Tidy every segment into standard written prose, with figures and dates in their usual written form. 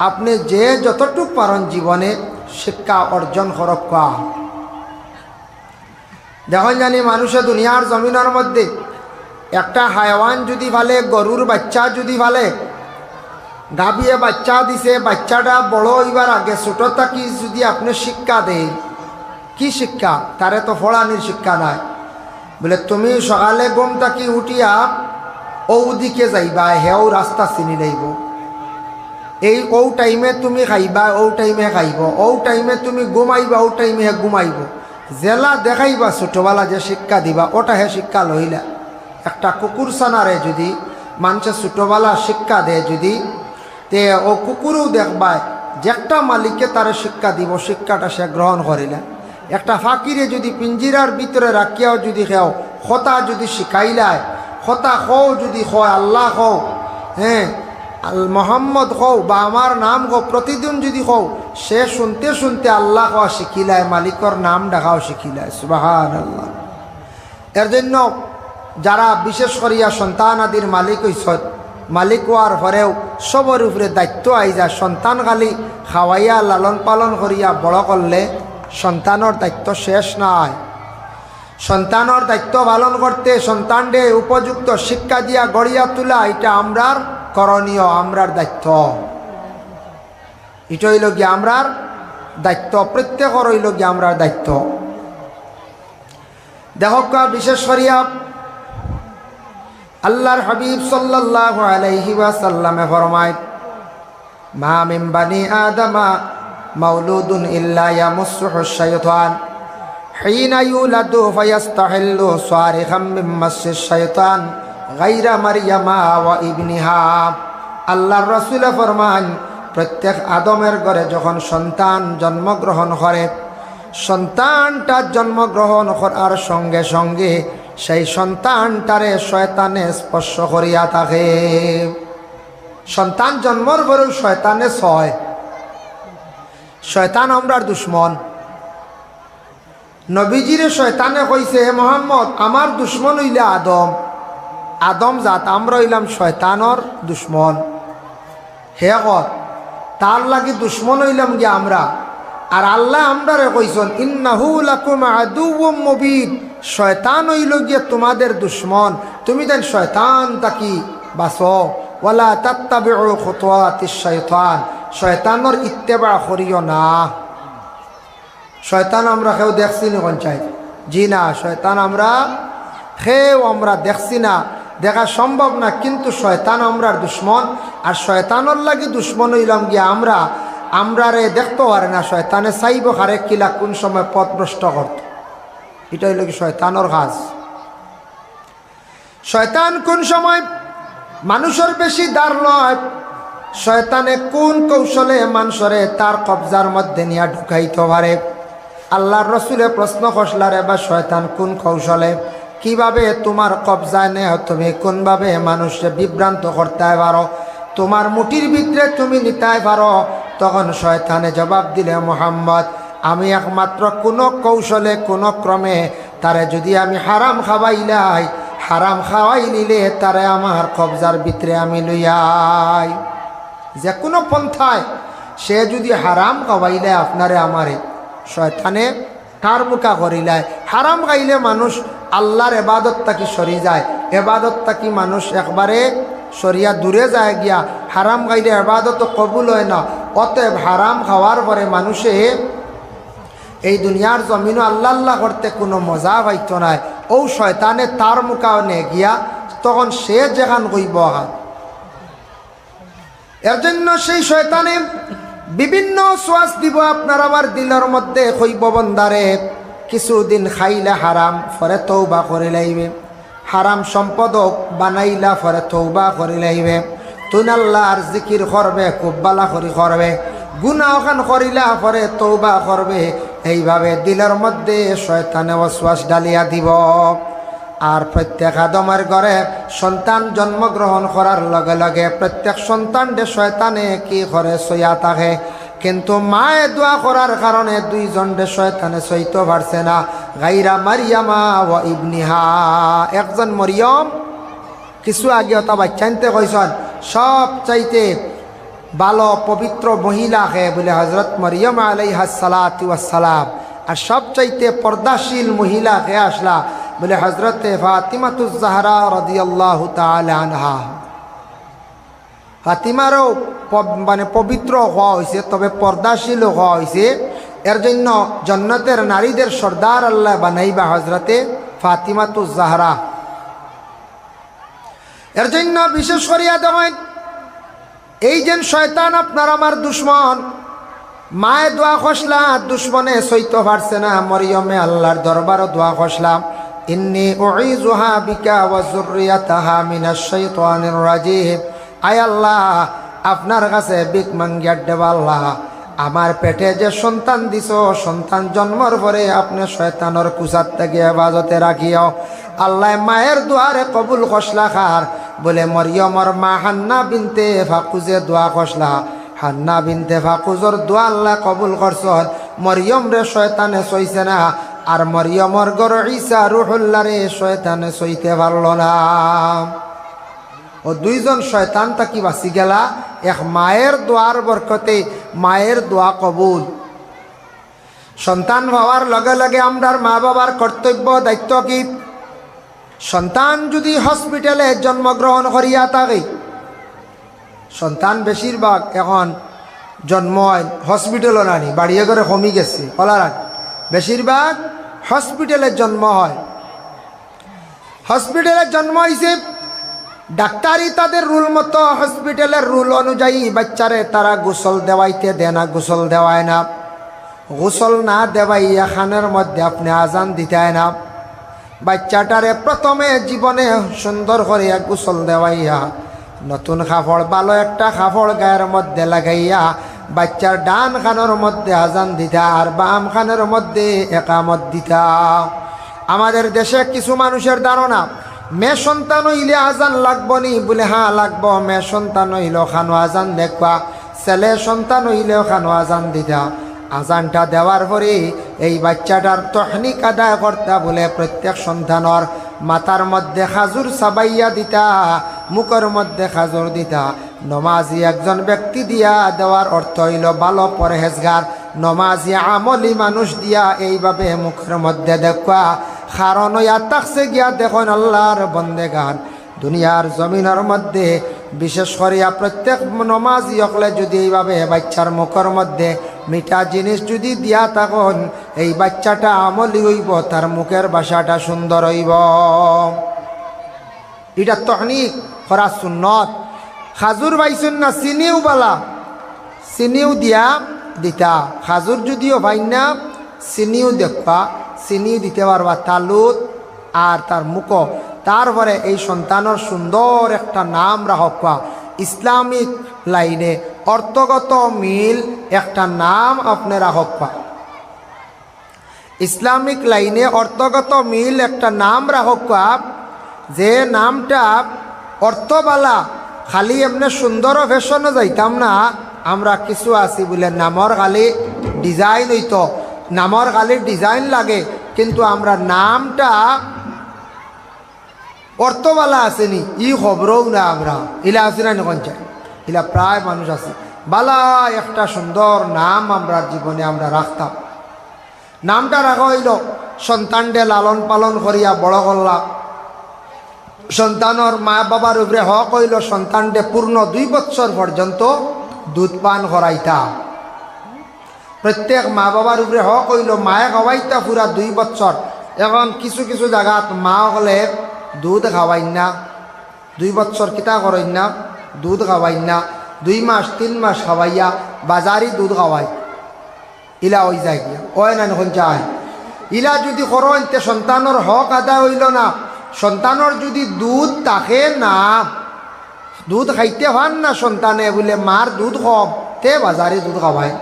আপনি যে যতটুক পারেন জীবনে শিক্ষা অর্জন করক্কা। দেখুন জানি মানুষে দুনিয়ার জমিনের মধ্যে একটা হায়াওয়ান যদি ফালে, গরুর বাচ্চা যদি ফালে, গাভিয়ে বাচ্চা দিছে, বাচ্চাটা বড় হইবার আগে ছোট থাকি যদি আপনি শিক্ষা দেয়, কি শিক্ষা? তারে তো ফড়ানির শিক্ষা নাই। বলে তুমি সকালে ঘুম থাকি উঠিয়া ও দিকে যাইবা, হেও রাস্তা চিনি যাইব, এই ও টাইমে তুমি খাইবা, ও টাইমে খাইব, ও টাইমে তুমি ঘুমাইবা, ও টাইমে ঘুমাইব। জেলা দেখাইবা ছোটবেলা যে শিক্ষা দিবা, ওটা হে শিক্ষা লইলা। একটা কুকুর ছানারে যদি মানুষে ছোটবেলা শিক্ষা দেয় যদি, তে ও কুকুরও দেখবায় যে একটা মালিককে তারে শিক্ষা দিব, শিক্ষাটা সে গ্রহণ করিলা। একটা ফাঁকিরে যদি পিঞ্জিরার ভিতরে রাখিয়াও যদি খেও, খতা যদি শিখাইলায়, খতা খও যদি হয় আল্লাহ খও, হ্যাঁ আল মোহাম্মদ হও বা আমার নাম হো, প্রতিদিন যদি হও, সে শুনতে শুনতে আল্লাহ হওয়া শিখিলায়, মালিকর নাম ডাকাও শিখিলায়। সুবহানাল্লাহ। এর জন্য যারা বিশেষ করিয়া সন্তান আদির মালিক হইছ, মালিক হওয়ার পরেও সবর উপরে দায়িত্ব আই যায়। সন্তান খালি খাওয়াইয়া লালন পালন করিয়া বড় করলে সন্তানের দায়িত্ব শেষ নাই। সন্তানের দায়িত্ব পালন করতে সন্তানকে উপযুক্ত শিক্ষা দিয়া গড়িয়া তোলা, এটা আমরার করণীয়, আমরার দায়িত্ব। এটা হইল গিয়ে আমরার দায়িত্ব, প্রত্যেকের হইল গিয়ে আমরার দায়িত্ব। দেখক বিশেষ করিয়া আল্লাহর হাবিব সাল্লাল্লাহু আলাইহি ওয়াসাল্লামে ফরমায়, মা মিন বানি আদমা মাউলুদুন ইল্লা ইয়ামুসসুহু শাইতান হিনা ইউলাদু ফায়াস্তাহিল্লু সারিখাম মিন মাসসিশ শাইতান গায়রা মারইয়ামা ওয়া ইবনিহা। আল্লাহর রাসূল ফরমান, প্রত্যেক আদমের ঘরে যখন সন্তান জন্মগ্রহণ করে, সন্তানটা জন্মগ্রহণ করার সঙ্গে সঙ্গে সেই সন্তানটারে শয়তানে স্পর্শ করিয়া থাকে। সন্তান জন্মর পরেও শয়তানে ছয়। শয়তান আমরার দুশ্মন। নবীজিরে শয়তানে কইছে, হে মোহাম্মদ, আমার দুশ্মন হইলে আদম, আদম জাত, আমরা হইলাম শয়তানর দুশ্মন। হে কর তার লাগি দুশ্মন হইলাম গিয়ে আমরা। আর আল্লাহ আমরারে কইছেন, ইন্নাহু লাকুম আদুউম মুবিন, শয়তান হইল গিয়ে তোমাদের দুশ্মন, তুমি দেন শয়তান তাকি বাসো। ওয়ালা তাত্তাবিউ খুতুওয়াতিশ শাইতান, শয়তানের ইত্তেবা করিও না। শয়তান আমরা কেউ দেখছি না পঞ্চায়েত? জি না, শয়তান আমরা কেউ আমরা দেখছি না, দেখা সম্ভব না, কিন্তু শয়তান আমরার দুশ্মন। আর শয়তানের লাগি দুশ্মন হইলাম গিয়া আমরা, আমরারে দেখতে পারে না। শয়তানে চাইব হারে কিলা কোন সময় পথ ভ্রষ্ট করত। এটা হইল কি শয়তানের কাজ। শয়তান কোন সময় মানুষের বেশি দাঁড় লয়, শয়তানে কোন কৌশলে মানুষরে তার কবজার মধ্যে নিয়ে ঢুকাইতে পারে। আল্লাহর রসুলে প্রশ্ন করলারে, বা শয়তান কোন কৌশলে কিভাবে তোমার কবজায় নেয়, তুমি কোনভাবে মানুষকে বিভ্রান্ত করতে পারো, তোমার মুঠির ভিতরে তুমি নিতে পারো। তখন শয়তানে জবাব দিলে, মুহাম্মদ, আমি একমাত্র কোনো কৌশলে কোনো ক্রমে তারে যদি আমি হারাম খাওয়াইলাই, হারাম খাওয়াই নিলে তারে আমার কবজার ভিতরে আমি লইয়াই। যে কোনো পন্থায় সে যদি হারাম খাওয়াইলে আপনারে আমারে, শয়তানে তার মুখা করিলায়। হারাম খাইলে মানুষ আল্লাহর এবাদত তাকি সরি যায়, এবাদত তাকি মানুষ একবারে সরিয়া দূরে যায় গিয়া। হারাম খাইলে এবাদত কবুল হয় না। অতএব হারাম খাওয়ার পরে মানুষে এই দুনিয়ার জমিনও আল্লাহ আল্লাহ করতে কোনো মজা পাইত নাই। ও শয়তানে তার মুখা নে গিয়া তখন সে যেখান কইব। এর জন্য সেই শয়তানে বিভিন্ন সোয়াস দিব আপনার আমার দিলের মধ্যে, কইব বন্দারে কিছুদিন খাইলে হারাম, ফরে তৌবা করে লাইবে, হারাম সম্পদ বানাইলা, ফরে তৌবা করে লাইবে, তুন আল্লাহর জিকির করবে, খুব বালা করি করবে, গুনাহ ওখান করিলা পরে তৌবা করবে। এইভাবে দিলের মধ্যে শয়তানে ওয়াসওয়াস ডালিয়া দিব। আর প্রত্যেক আদমের ঘরে সন্তান জন্মগ্রহণ করার লগে লগে প্রত্যেক সন্তানদের শয়তানে কি করে সইয়া থাকে, কিন্তু মায়ে দোয়া করার কারণে দুইজনদের শয়তানে সইতে পারছে না। গাইরা মারিয়ামা ওয়া ইবনিহা, একজন মরিয়ম কিছু আগে তা বাচ্চাইতে কইসন সব চাইতে ভালো পবিত্র মহিলা হে বলে হজরত মরিয়ম আলাইহিস সালাতু ওয়াস সালাম। আর সবচাইতে পর্দাশীল মহিলা কে আসলা বলে হজরতে ফাতিমাতুজ জাহরা রাদিয়াল্লাহু তাআলা আনহা। ফাতিমারও মানে পবিত্র হওয়া হয়েছে, তবে পর্দাশীলও হওয়া হয়েছে। এর জন্য জান্নাতের নারীদের সর্দার আল্লাহ বানাইবা হজরতে ফাতিমাতুজ জাহরা। এর জন্য বিশেষ করিয়া দেখেন, এই যে শয়তান আপনার আমার দুশ্মন, মায়ে দোয়া খসলা দুশ্মনে সইতে পারছে না, মরিয়মে আল্লাহর দরবারও দোয়া খসলাম, ইন্নী উঈযুহা বিকা ওয়া যুররিয়াতাহা মিনাশ শাইতানির রাজিম। আয় আল্লাহ, আপনার কাছে বিক মাঙ্গিয়া দেবা আল্লাহ, আমার পেটে যে সন্তান দিছ, সন্তান জন্মর পরে আপনি শয়তানের কুসাত থেকে হেফাজতে রাখিও। আল্লাহ মায়ের দোয়ারে কবুল খসলা খার বলে মরিয়মর মা হান্না বিনতে ফাকুজে দোয়া খসলা। হান্না বিনতে ফাকুজর দোয়া আল্লাহ কবুল করছন। মরিয়ম রে শয়তানে সইছে না, আর মরিয়মর গর ঈসা রুহুল্লাহ রে শয়তানে সইতে পারল না। ও দুইজন শয়তান তাকি বাঁচি গেলা এক মায়ের দোয়ার বরকতে, মায়ের দোয়া কবুল। সন্তান হওয়ার লগে লগে আমরার মা বাবার কর্তব্য দায়িত্ব কি? সন্তান যদি হসপিটালে জন্মগ্রহণ করিয়া থাকে, সন্তান বেশিরভাগ এখন জন্ম হয় হসপিটালও নানি, বাড়িয়ে করে কমি গেছে কলার, বেশিরভাগ হসপিটালে জন্ম হয়। হসপিটালে জন্ম হয়েছে, ডাক্তারি তাদের রুল মতো, হসপিটালের রুল অনুযায়ী বাচ্চারে তারা গোসল দেওয়াইতে দেয় না, গোসল দেওয়ায় না। গোসল না দেওয়াইয়া খানের মধ্যে আপনি আজান দিতে না। বাচ্চাটারে প্রথমে জীবনে সুন্দর করে গোসল দেওয়াইয়া নতুন কাপড়, ভালো একটা কাপড় গায়ের মধ্যে লাগাইয়া বাচ্চার ডান খানের মধ্যে আজান দিতা আর বাম খানের মধ্যে একামত দিতা। আমাদের দেশে কিছু মানুষের ধারণা মেয়ে সন্তান হইলে আজান লাগবো নি, বলে হ্যাঁ লাগবো। মেয়ে সন্তান হইলেও খানো আজান দেখবা, ছেলে সন্তান হইলেও খানো আজান দিতা। আজানটা দেওয়ার পরে এই বাচ্চাটার তহনিক আদায় করতা বলে প্রত্যেক সন্তানর মাথার মধ্যে খাজুর সাবাইয়া দিতা, মুখের মধ্যে খাজুর দিতা। নমাজি একজন ব্যক্তি দিয়া দেওয়ার অর্থ হইল ভালো পরহেজগার, নমাজি আমলি মানুষ দিয়া এইভাবে মুখের মধ্যে দেখা। কারণ ইয়াতাকছে গিয়া দেখুন আল্লাহর বন্দেগান দুনিয়ার জমিনের মধ্যে বিশেষ করিয়া প্রত্যেক নমাজি হকলে যদি এইভাবে বাচ্চার মুখের মধ্যে মিঠা জিনিস যদি দিয়া তখন এই বাচ্চাটা আমলি হইব, তার মুখের ভাষাটা সুন্দর হইব। এটা তহনিক করা সুন্নত। খাজুর পাইছেন না, চিনিও বালা, চিনিও দিয়া দিতা। খাজুর যদিও পাই না, চিনিও দেখবা, চিনিও দিতে পারবা তালুত আর তার মুখ। তারপরে এই সন্তানের সুন্দর একটা নাম রাখবা, ইসলামিক লাইনে অর্থগত মিল একটা নাম আপনি রাখবা। ইসলামিক লাইনে অর্থগত মিল একটা নাম রাখবা, যে নামটা অর্থবালা, খালি এমনি সুন্দর ফ্যাশনে যাইতাম না। আমরা কিছু আছি বলে নামর খালি ডিজাইন হইতো, নামর খালি ডিজাইন লাগে, কিন্তু আমরা নামটা অর্থবালা আসেনি ই খবরও না। আমরা ইলা আছি না নখন চাই, ইলা প্রায় মানুষ আছে। বালা একটা সুন্দর নাম আমরা জীবনে আমরা রাখতাম। নামটা রাখা হইল সন্তানডে লালন পালন করিয়া বড় করলা। সন্তানের মা বাবার উপরে হক হইল সন্তানডে পূর্ণ 2 বছর পর্যন্ত দুধ পান করাইতা। প্রত্যেক মা বাবার উপরে হক হইল মায়ে খাওয়াইতা পুরা 2 বছর। এখন কিছু কিছু জায়গাত মা হলে দুধ খাওয়াইন না, 2 বছর কিতা করেন না, দুধ খাওয়াইন না, 2 মাস 3 মাস খাওয়াইয়া বাজারি দুধ খাওয়াই। ইলা ওই যায় গিয়া ওই না নখন চায়। ইলা যদি করেন তে সন্তানের হক আদায় হইল না। সন্তানের যদি দুধ থাকে না, দুধ খাইতে হন না সন্তানে বলে মার দুধ কম, তে বাজারে দুধ খাওয়ায়।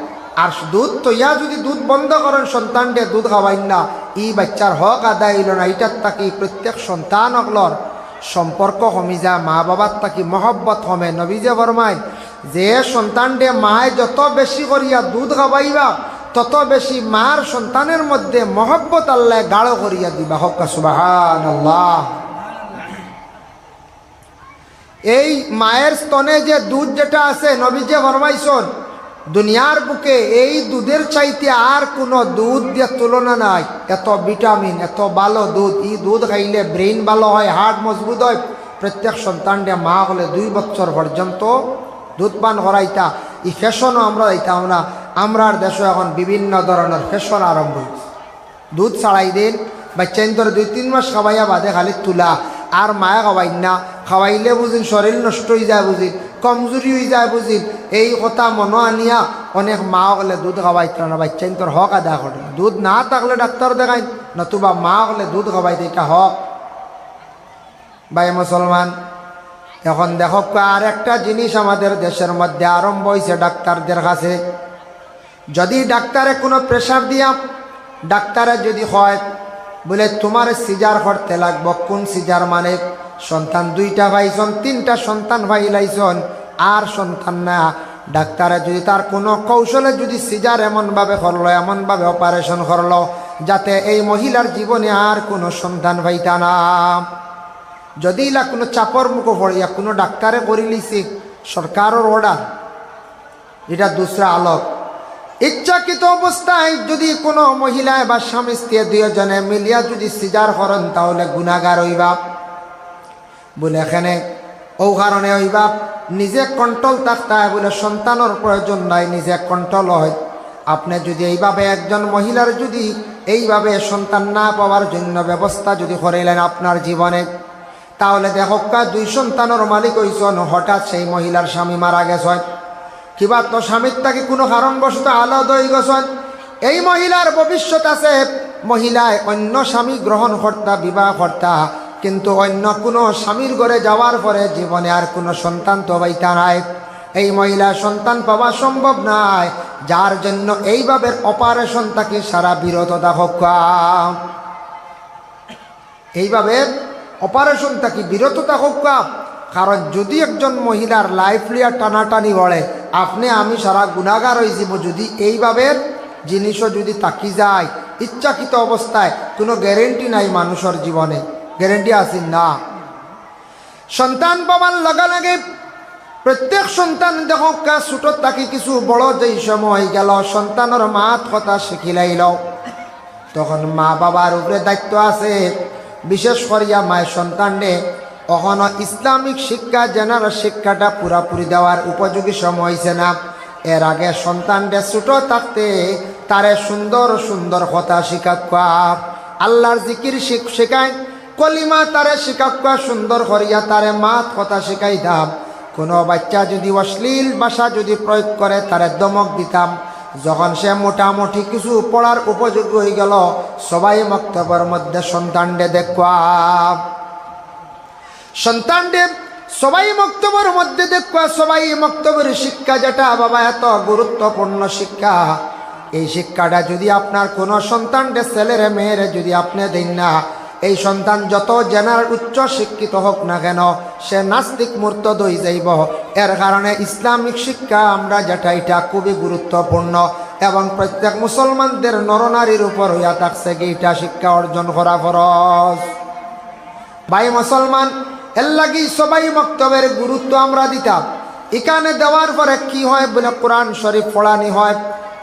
আর দুধ তৈয়া যদি দুধ বন্ধ করেন সন্তানকে দুধ খাওয়াইন না, ই বাচ্চার হক আদায় হইল না। এটার তাকি প্রত্যেক সন্তান অগলর সম্পর্ক কমি যায়, মা বাবার তাকি মহব্বত কমে। নবীজে ফরমায় যে সন্তানডে মায় যত বেশি করিয়া দুধ খাওয়াইবা, তত বেশি মার সন্তানের মধ্যে মহব্বত আল্লাহ গাঢ় করিয়া দিবা। হক সুবহানাল্লাহ। এই মায়ের স্তনে যে দুধ যেটা আছে, নবী যে ফরমাইছেন দুনিয়ার বুকে এই দুধের চাইতে আর কোনো দুধ দিয়ে তুলনা নাই। এত ভিটামিন, এত ভালো দুধ। এই দুধ খাইলে ব্রেইন ভালো হয়, হার্ট মজবুত হয়। প্রত্যেক সন্তানটা মা হলে 2 বছর পর্যন্ত দুধ পান করাইতা। এই ফ্যাশনও আমরা দিতাম না। আমরার দেশে এখন বিভিন্ন ধরনের ফ্যাশন আরম্ভ হয়েছে। দুধ ছাড়াই দিন বাচ্চা ইন্তর 2-3 মাস খাওয়াইয়া বাদে খালি তুলা, আর মায়া খাওয়াই না। খাওয়াইলে বুঝিন শরীর নষ্ট হয়ে যায়, বুঝিন কমজোরি হয়ে যায়, বুঝিন এই কথা মনে আনিয়া অনেক মা হলে দুধ খাওয়াইত না। বাচ্চা ইন্তর হক আদা করে। দুধ না থাকলে ডাক্তার দেখাই, নতুবা মা হলে দুধ খাওয়াইতে, এটা হক। ভাই মুসলমান, এখন দেখো আর একটা জিনিস আমাদের দেশের মধ্যে আরম্ভ হয়েছে ডাক্তারদের কাছে। যদি ডাক্তারে কোনো প্রেশার দিয়া, ডাক্তারে যদি হয় বলে তোমার সিজার করতে লাগবো, কোন সিজার মানে সন্তান 2টা পাইছন, 3টা সন্তান পাইলাইছন আর সন্তান না, ডাক্তারে যদি তার কোনো কৌশলে যদি সিজার এমনভাবে করলো, এমনভাবে অপারেশন করলো যাতে এই মহিলার জীবনে আর কোনো সন্তান পাইতা না। যদি ইলা কোনো চাপর মুখে পড়িয়া কোনো ডাক্তারে করে লিছি, সরকারের অর্ডার, এটা দুসরা আলোক। ইচ্ছাকৃত অবস্থায় যদি কোনো মহিলায় বা স্বামী স্ত্রী 2 জনে মিলিয়া যদি সিজার করেন তাহলে গুনাহগার হইবা। বলে এখানে ও কারণে হইবা নিজে কন্ট্রোল থাকতে হয়, বলে সন্তানের প্রয়োজন নাই, নিজে কন্ট্রোল হয়। আপনি যদি এইভাবে একজন মহিলার যদি এইভাবে সন্তান না পাওয়ার জন্য ব্যবস্থা যদি করিলেন আপনার জীবনে, তাহলে দেখো 2 সন্তানের মালিক হইছেন, হঠাৎ সেই মহিলার স্বামী মারা গেছেন, কিবা তো স্বামীর তাকে কোনো কারণবশত আলাদা হয়ে গেছেন। এই মহিলার ভবিষ্যৎ আছে, মহিলায় অন্য স্বামী গ্রহণ কর্তা, বিবাহ কর্তা, কিন্তু অন্য কোনো স্বামীর ঘরে যাওয়ার পরে জীবনে আর কোনো সন্তান তো পাইতা নাই। এই মহিলা সন্তান পাওয়া সম্ভব নয়, যার জন্য এইভাবে অপারেশন তাকে সারা বিরত থাকা, এইভাবে অপারেশন তাকে বিরত থাকা। কারণ যদি একজন মহিলার লাইফ লিয়া টানাটানি বলে, আপনি আমি সারা গুনাহগার হয়ে যাব যদি এইভাবে জিনিসও যদি তাকি যায়। ইচ্ছাকৃত অবস্থায় কোনো গ্যারেন্টি নাই মানুষের জীবনে, গ্যারেন্টি আছে না। সন্তান পাওয়ার লগে লগে প্রত্যেক সন্তান দেখো ছোট থাকি কিছু বড় যেই সময় গেল সন্তানের মাত কথা শিখিলাইল, তখন মা বাবার উপরে দায়িত্ব আছে। বিশেষ করিয়া মায়ের সন্তানে কখনো ইসলামিক শিক্ষা জানার শিক্ষাটা পুরাপুরি দেওয়ার উপযোগী সময় হয়েছে না। এর আগে সন্তানটা ছোট থাকতে তারে সুন্দর সুন্দর কথা শিক্ষা, আল্লাহর জিকির শেখায়, কলিমা তারে শিক্ষা সুন্দর করিয়া তারে মাত কথা শিখাই দাম। কোনো বাচ্চা যদি অশ্লীল ভাষা যদি প্রয়োগ করে তারে দমক দিতাম। যখন সে মোটামুটি কিছু পড়ার উপযোগী হয়ে গেল, সবাই মক্তবের মধ্যে সন্তানকে দেখবা, সন্তানদের সবাই মক্তবের মধ্যে দেখবা, সবাই মক্তবের শিক্ষা যেটা বাবা এত গুরুত্বপূর্ণ শিক্ষা, এই শিক্ষাটা যদি আপনার কোনো সন্তানদের ছেলেরে মেয়েরে যদি আপনি দেন না, এই সন্তান যত জেনার উচ্চ শিক্ষিত হোক না কেন সে নাস্তিক মুরতাদ হয়ে যাইব। এর কারণে ইসলামিক শিক্ষা আমরা যেটা এটা খুবই গুরুত্বপূর্ণ এবং প্রত্যেক মুসলমানদের নরনারীর উপর হইয়া থাকছে কি এটা শিক্ষা অর্জন করা ফরজ। ভাই মুসলমান, এর লাগি সবাই মক্তবের গুরুত্ব আমরা দিতাম। এখানে দেওয়ার পরে কি হয় বলে কোরআন শরীফ পড়ানি হয়,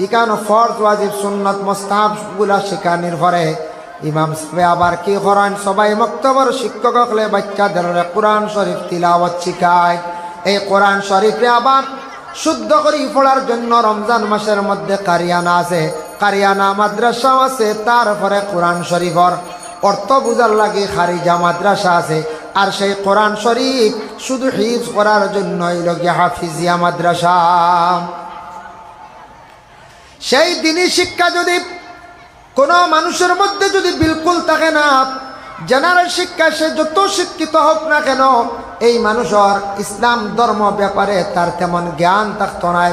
এখানে ফরজ ওয়াজিব সুন্নত মুস্তাহাব গুলা শেখানির পরে ইমাম সাহেব আবার কি করেন, সবাই মক্তবের শিক্ষক হলে বাচ্চাদের কোরআন শরীফ তিলাওয়াত শিখায়। এই কোরআন শরীফে আবার শুদ্ধ করে পড়ার জন্য রমজান মাসের মধ্যে কারিয়ানা আছে, কারিয়ানা মাদ্রাসাও আছে, তারপরে কোরআন শরীফর অর্থ বুঝার লাগে খারিজা মাদ্রাসা আছে। আর সেই কোরআন শরীফ শুধু হিফজ করার জন্য লগিয়া হাফিজিয়া মাদ্রাসা। সেই দিনই শিক্ষা যদি কোনো মানুষের মধ্যে যদি বিলকুল থাকে না, জেনারেল শিক্ষা সে যত শিক্ষিত হোক না কেন, এই মানুষের ইসলাম ধর্ম ব্যাপারে তার তেমন জ্ঞান থাকত না।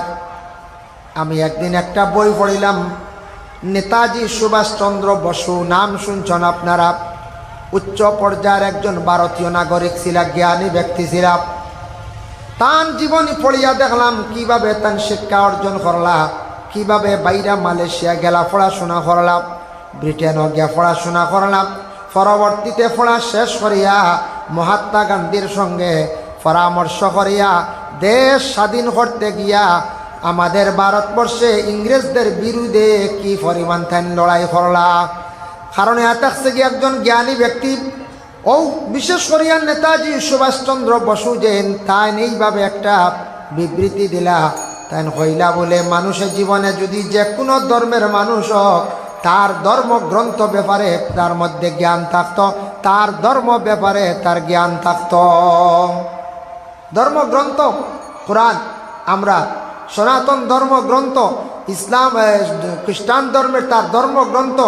আমি একদিন একটা বই পড়িলাম, নেতাজি সুভাষচন্দ্র বসু, নাম শুনছেন আপনারা, উচ্চ পর্যায়ের একজন ভারতীয় নাগরিক ছিল, জ্ঞানী ব্যক্তি ছিল। তার জীবনী পড়িয়া দেখলাম কিভাবে তার শিক্ষা অর্জন করলা, কিভাবে বাইরে মালয়েশিয়া গেলা পড়াশোনা করলাম, ব্রিটেনও গিয়া পড়াশোনা করলাম। পরবর্তীতে পড়া শেষ করিয়া মহাত্মা গান্ধীর সঙ্গে পরামর্শ করিয়া দেশ স্বাধীন করতে গিয়া আমাদের ভারতবর্ষে ইংরেজদের বিরুদ্ধে কি পরিমাণ তাই লড়াই করলা। কারণ এতছে কি একজন জ্ঞানী ব্যক্তি ও বিশেষ করিয়া নেতাজি সুভাষচন্দ্র বসু যেন তাই এইভাবে একটা বিবৃতি দিলা, তাই কইলা বলে মানুষের জীবনে যদি যে কোনো ধর্মের মানুষ হোক তার ধর্মগ্রন্থ ব্যাপারে তার মধ্যে জ্ঞান থাকতো, তার ধর্ম ব্যাপারে তার জ্ঞান থাকতো। ধর্মগ্রন্থ কোরআন, আমরা সনাতন ধর্মগ্রন্থ, ইসলাম খ্রিস্টান ধর্মের তার ধর্মগ্রন্থ,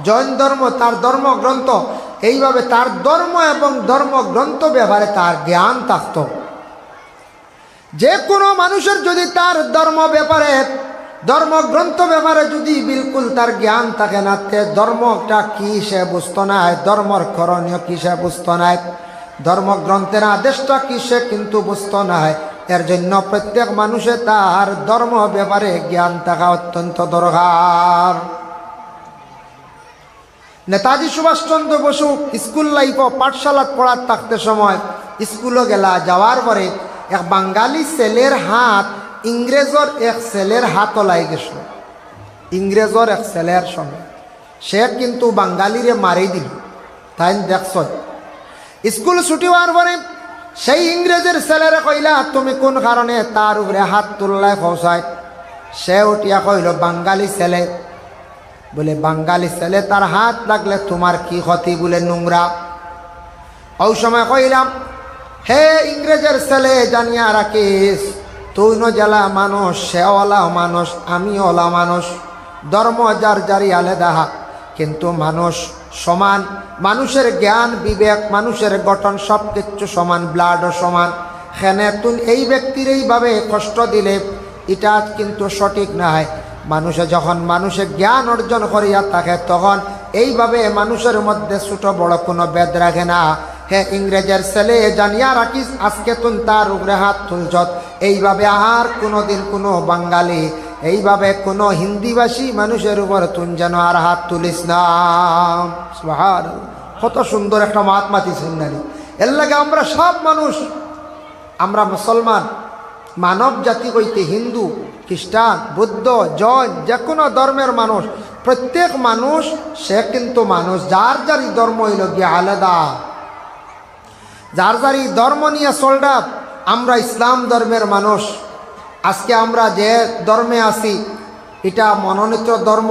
জৈন ধর্ম তার ধর্মগ্রন্থ, এইভাবে তার ধর্ম এবং ধর্মগ্রন্থ ব্যাপারে তার জ্ঞান থাকত। যে কোনো মানুষের যদি তার ধর্ম ব্যাপারে ধর্মগ্রন্থ ব্যাপারে যদি বিলকুল তার জ্ঞান থাকে না, তে ধর্মটা কি সে বুঝতো না, ধর্মর করণীয় কি সে বুঝতো না, ধর্মগ্রন্থের আদেশটা কি সে কিন্তু বুঝতো না। এর জন্য প্রত্যেক মানুষে তার ধর্ম ব্যাপারে জ্ঞান থাকা অত্যন্ত দরকার। নেতাজি সুভাষচন্দ্র বসু স্কুল লাইফ পাঠশালাত পড়ার থাকতে সময় স্কুলে গেলা, যাওয়ার পরে এক বাঙালি ছেলের হাত ইংরেজর এক ছেলের হাত লাই গেছিল, ইংরেজর এক ছেলের সঙ্গে। সে কিন্তু বাঙালিরে মারি দিল। তাই দেখছ স্কুল ছুটি হওয়ার পরে সেই ইংরেজের ছেলেরে কইলা তুমি কোন কারণে তার উপরে হাত তুললাই খসায়। সে উঠিয়া কইল বাঙালি ছেলে, বলে বাঙালি ছেলে তার হাত লাগলে তোমার কি ক্ষতি, বলে নোংরা। ওই সময় কইলাম হে ইংরেজের ছেলে জানিয়া রাখিস, তুই ন জ্বালা মানুষ, সে ওলা মানুষ, আমি ওলা মানুষ, ধর্ম যার যারি আলাদা, কিন্তু মানুষ সমান, মানুষের জ্ঞান বিবেক মানুষের গঠন সব কিছু সমান, ব্লাডও সমান। সেনে তুই এই ব্যক্তির এইভাবে কষ্ট দিলে এটা কিন্তু সঠিক নয়। মানুষে যখন মানুষে জ্ঞান অর্জন করিয়া থাকে তখন এইভাবে মানুষের মধ্যে ছোট বড় কোনো ভেদ রাখে না। হে ইংরেজের ছেলে জানিয়া রাখিস, আজকে তুই তার উপরে হাত তুলছ, এইভাবে আর কোনোদিন কোনো বাঙালি, এইভাবে কোনো হিন্দিভাষী মানুষের উপর তুই যেন আর হাত তুলিস না। সুবহানাল্লাহ, কত সুন্দর একটা মহাত্মা দিয়েছেন নারী। এর লাগে আমরা সব মানুষ, আমরা মুসলমান মানব জাতি কইতে হিন্দু খ্রিস্টান বৌদ্ধ জৈন যে কোনো ধর্মের মানুষ, প্রত্যেক মানুষ সে কিন্তু মানুষ, যার যারই ধর্ম হইল গিয়ে আলাদা, যার যারই ধর্ম নিয়ে চলরা। আমরা ইসলাম ধর্মের মানুষ। আজকে আমরা যে ধর্মে আছি এটা মনোনীত ধর্ম,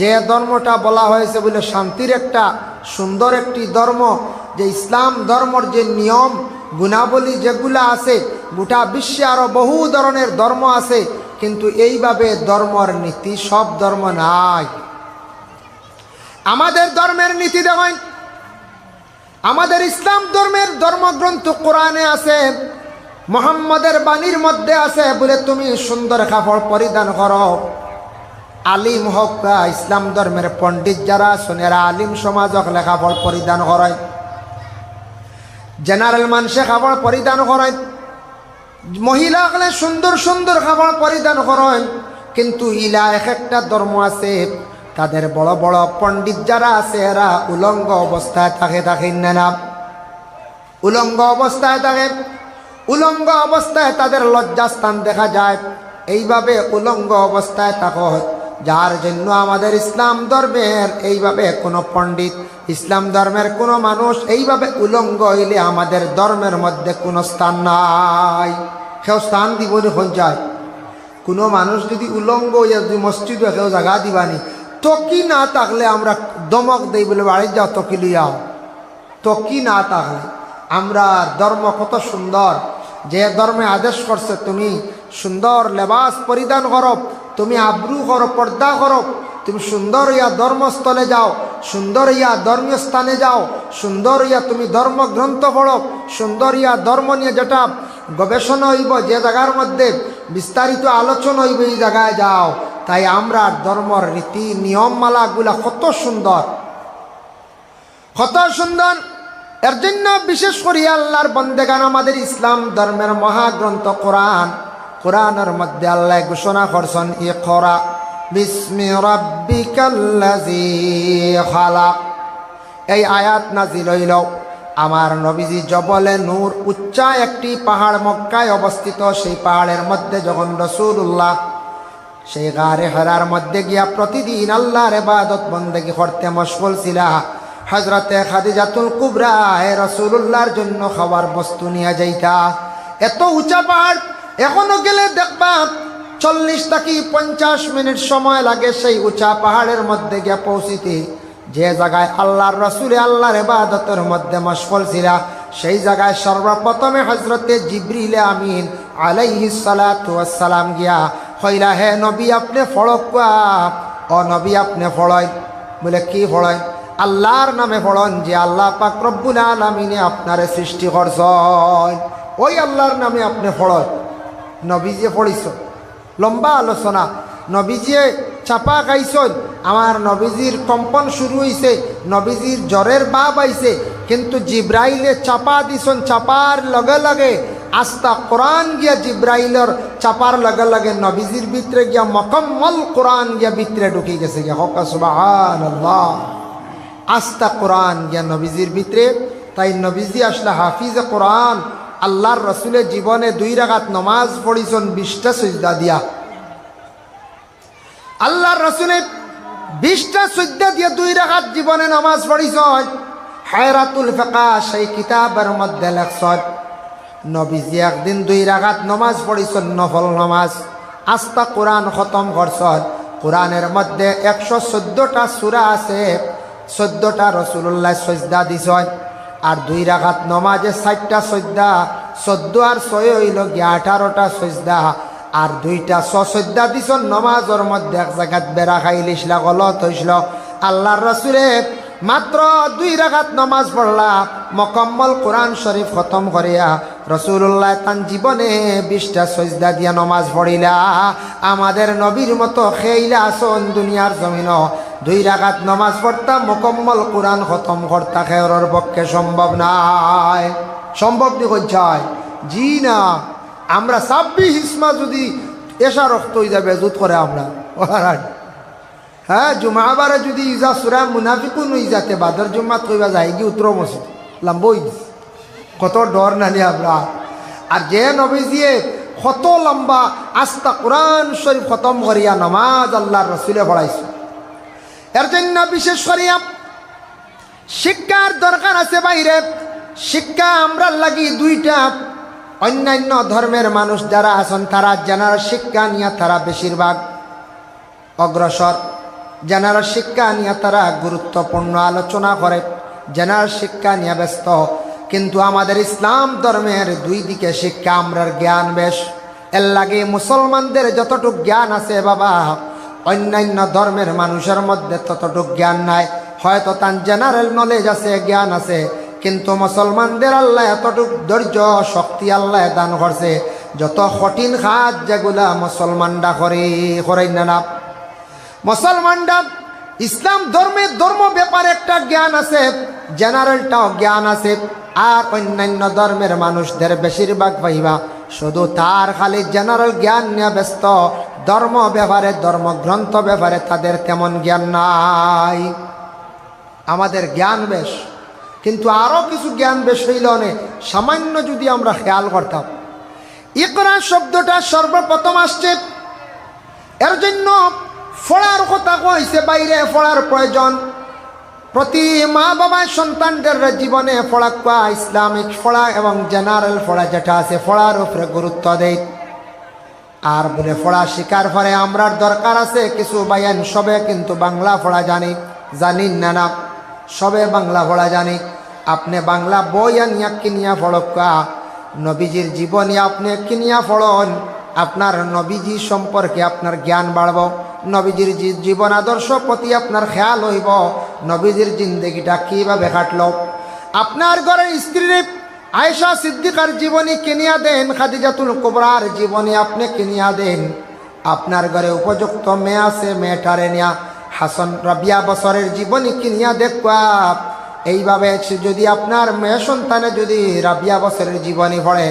যে ধর্মটা বলা হয়েছে বলে শান্তির একটা সুন্দর একটি ধর্ম, যে ইসলাম ধর্মর যে নিয়ম গুণাবলী যেগুলো আছে, গোটা বিশ্বে আরও বহু ধরনের ধর্ম আছে, কিন্তু এইভাবে ধর্মর নীতি সব ধর্ম নাই। আমাদের ধর্মের নীতি দেখেন, আমাদের ইসলাম ধর্মের ধর্মগ্রন্থ কোরআনে আছে, মুহাম্মদের বাণীর মধ্যে আছে বলে তুমি সুন্দর কাপড় পরিধান করো। আলিম হোক বা ইসলাম ধর্মের পণ্ডিত যারা আছেন এরা আলিম সমাজক লেখাপড় পরিধান করেন, জেনারেল মানুষে কাপড় পরিধান করেন, মহিলা হলে সুন্দর সুন্দর কাপড় পরিধান করেন। কিন্তু ইলা এক একটা ধর্ম আছে তাদের বড় বড় পণ্ডিত যারা আছে এরা উলঙ্গ অবস্থায় থাকেন না, উলঙ্গ অবস্থায় থাকে, উলঙ্গ অবস্থায় তাদের লজ্জাস্থান দেখা যায়। এইভাবে উলঙ্গ অবস্থায় থাকো, যার জন্য আমাদের ইসলাম ধর্মের এইভাবে কোনো পণ্ডিত, ইসলাম ধর্মের কোনো মানুষ এইভাবে উলঙ্গ হইলে আমাদের ধর্মের মধ্যে কোনো স্থান নাই। কেউ স্থান দিব যখন যায়, কোনো মানুষ যদি উলঙ্গ হইয়া যদি মসজিদে কেউ জায়গা দিবানি, তকি না থাকলে আমরা দমক দেই বলে বাড়ি যাও তকি লিয়াও, তকি না থাকলে। আমরা ধর্ম কত সুন্দর, যে ধর্মে আদেশ করছে তুমি সুন্দর লেবাস পরিধান করো, তুমি আব্রু করো, পর্দা করো, তুমি সুন্দর ইয়া ধর্মস্থলে যাও, সুন্দর ইয়া ধর্মীয় স্থানে যাও, সুন্দর ইয়া তুমি ধর্মগ্রন্থ পড়ো, সুন্দর ইয়া ধর্ম নিয়ে যেটা গবেষণা হইব, যে জায়গার মধ্যে বিস্তারিত আলোচনা হইব এই জায়গায় যাও। তাই আমরা ধর্মর রীতি নিয়মমালাগুলা কত সুন্দর, কত সুন্দর। এর জন্য বিশেষ করে আল্লাহর বন্দেগান আমাদের ইসলাম ধর্মের মহাগ্রন্থ কোরআন, কোরআনের মধ্যে আল্লাহ ঘোষণা করছেন ইকরা বিসমি রাব্বিকাল্লাযী খালাক। এই আয়াত নাজিল হইল আমার নবীজি জবলে নূর উচ্চা একটি পাহাড় মক্কায় অবস্থিত। সেই পাহাড়ের মধ্যে যখন রাসূলুল্লাহ সেই গারে হেরার মধ্যে গিয়া প্রতিদিন আল্লাহর ইবাদত বন্দেগী করতে মশগুল ছিলা, হযরতে খাদিজাতুল কুবরা রাসূলুল্লাহর জন্য খাবার বস্তু নিয়ে যাইতা। এত উঁচা পাহাড়, এখনো গেলে দেখবা 40 থেকে 50 মিনিট সময় লাগে সেই উঁচা পাহাড়ের মধ্যে গিয়ে পৌঁছিতে। যে জায়গায় আল্লাহর রাসূলে আল্লাহর ইবাদতের মধ্যে মশগুল ছিলা, সেই জায়গায় সর্বপ্রথমে হযরতে জিবরিল আমিন আলাইহিস সালাতু ওয়াস সালাম গিয়া কইলা, হে নবী আপনি ফড়কা, ও নবী আপনি ফড়াই। বলে কি ফড়াই? আল্লাহর নামে ফড়ন, যে আল্লাহ পাক রব্বুল আলামিনে আপনারে সৃষ্টি করছেন, ওই আল্লাহর নামে আপনি ফড়ন। নবীজি পড়িস, লম্বা আলোচনা। নবীজি চাপা খাইছেন, আমার নবীজির কম্পন শুরু হয়েছে, নবীজির জ্বরের ভাব আইছে, কিন্তু জিব্রাইলে চাপা দিছেন। চাপার লগে লগে আস্তা কোরআন গিয়া জিব্রাইলের চাপার লগে লগে নবীজির ভিতরে গিয়া মুকম্মল কোরআন গিয়া ভিতরে ঢুকে গেছে গিয়া। হক সুবহানাল্লাহ। আস্তা কোরআন গিয়া নবীজির ভিতরে। তাই নবীজি আসলে হাফিজে কোরআন। আল্লাহর রসুলের জীবনে 2 রাকাত নমাজ পড়িছেন 20টা সিজদা দিয়া। আল্লাহর রসুলের 20টা সিজদা দিয়ে 2 রাকাত জীবনে নামাজ পড়িছেন। হায়রাতুল ফিকা সেই কিতাবের মধ্যে লেখছেন, নবীজি একদিন 2 রাকাত নমাজ পড়িছেন, নফল নমাজ। আস্তা কোরআন খতম করছেন। কোরআনের মধ্যে 114টা সূরা আছে, 14টা রাসূলুল্লাহ সিজদা দিছেন। আর 2 রাকাত নমাজে 60টা সিজদা, 14 আর 6 হইল গিয়া 18টা সিজদা। আর 2টা সিজদা দিছেন নমাজের মধ্যে। এক জায়গাত বেড়া খাইলিসলা, গলত হইছিল। আল্লাহর রাসূলে মাত্র 2 রাকাত নমাজ পড়লা, মুকম্মল কোরআন শরীফ খতম করিয়া রাসূলুল্লাহ তান জীবনে 20টা সিজদা দিয়া নমাজ পড়িলা। আমাদের নবীর মতো খেইলা আসন দুনিয়ার জমিন 2 রাকাত নমাজ পড়তা, মুকম্মল কোরআন খতম করতা, খেয়রের পক্ষে সম্ভব নাই। সম্ভব নি কইছায়? জি না। আমরা 26 ইসমা যদি এসা রক্ত হয়ে যাবে জুত করে আমরা। হ্যাঁ, জুমাবারে যদি ইজা সুরা মুনাফিকুন ইজাতে বাদর জুম্মাত কইবা যায় কি উত্তর মসজিদ লম্বই কত ডর নানি আমরা। আর যে নবীজিয়ে কত লম্বা আস্তা কোরআন শরীফ খতম করিয়া নামাজ আল্লাহর রসুলে পড়াইছে। এর জন্য বিশেষ করিয়া শিক্ষার দরকার আছে বাইরে। শিক্ষা আমরা লাগি 2টা। অন্যান্য ধর্মের মানুষ যারা আছেন তারা জেনারেল শিক্ষা নিয়ে তারা বেশিরভাগ অগ্রসর। জেনারেল শিক্ষা নিয়ে তারা গুরুত্বপূর্ণ আলোচনা করে, জেনারেল শিক্ষা নিয়ে ব্যস্ত। কিন্তু আমাদের ইসলাম ধর্মের 2 দিকে শিক্ষা, আমরার জ্ঞান বেশ। এর লাগে মুসলমানদের যতটুক জ্ঞান আছে বাবা, অন্যান্য ধর্মের মানুষের মধ্যে ততটুক জ্ঞান নাই। হয়তো তার জেনারেল নলেজ আছে, জ্ঞান আছে, কিন্তু মুসলমানদের আল্লাহ এতটুক ধৈর্য শক্তি আল্লাহ দান করছে। যত কঠিন কাজ যেগুলা মুসলমানরা করে না, মুসলমানরা ইসলাম ধর্ম ব্যাপারে একটা জ্ঞান আছে, জেনারেলটাও জ্ঞান আছে। আর অন্যান্য ধর্মের মানুষদের বেশিরভাগ পাইবা শুধু তার খালি জেনারেল জ্ঞান নিয়ে ব্যস্ত, ধর্ম ব্যাপারে ধর্মগ্রন্থ ব্যাপারে তাদের তেমন জ্ঞান নাই। আমাদের জ্ঞান বেশ, কিন্তু আরও কিছু জ্ঞান বেশ হইল অনেক। সামান্য যদি আমরা খেয়াল করতাম, ইকরা শব্দটা সর্বপ্রথম আসছে। এর জন্য পড়ার কথা কইছে, বাইরে পড়ার প্রয়োজন। প্রতি মা বাবার সন্তানদের জীবনে পড়া, ইসলামিক পড়া এবং জেনারেল পড়া যেটা আছে, পড়ার উপরে গুরুত্ব দেয়। আর বলে পড়া শিকার পরে আমরার দরকার আছে কিছু বায়ান। সবে কিন্তু বাংলা পড়া জানি না, সবে বাংলা পড়া জানি। আপনি বাংলা বই আনিয়া কিনিয়া পড়কা, নবীজির জীবনী আপনি কিনিয়া পড়ন, আপনার নবীজি সম্পর্কে আপনার জ্ঞান বাড়ব, নবীজির জীবন আদর্শ প্রতি আপনার খেয়াল হইব, নবীজির জিন্দগিটা কীভাবে কাটল। আপনার ঘরের স্ত্রীর আয়েশা সিদ্দিকার জীবনী কিনিয়া দেন, খাদিজাতুল কুবরার জীবনী আপনি কিনিয়া দেন। আপনার ঘরে উপযুক্ত মেয়ে আছে, মেয়েটারে নিয়া হাসান রাবিয়া বছরের জীবনী কিনিয়া দেখবা। এইভাবে যদি আপনার মেয়ে সন্তানে যদি রাবিয়া বছরের জীবনী পড়ে,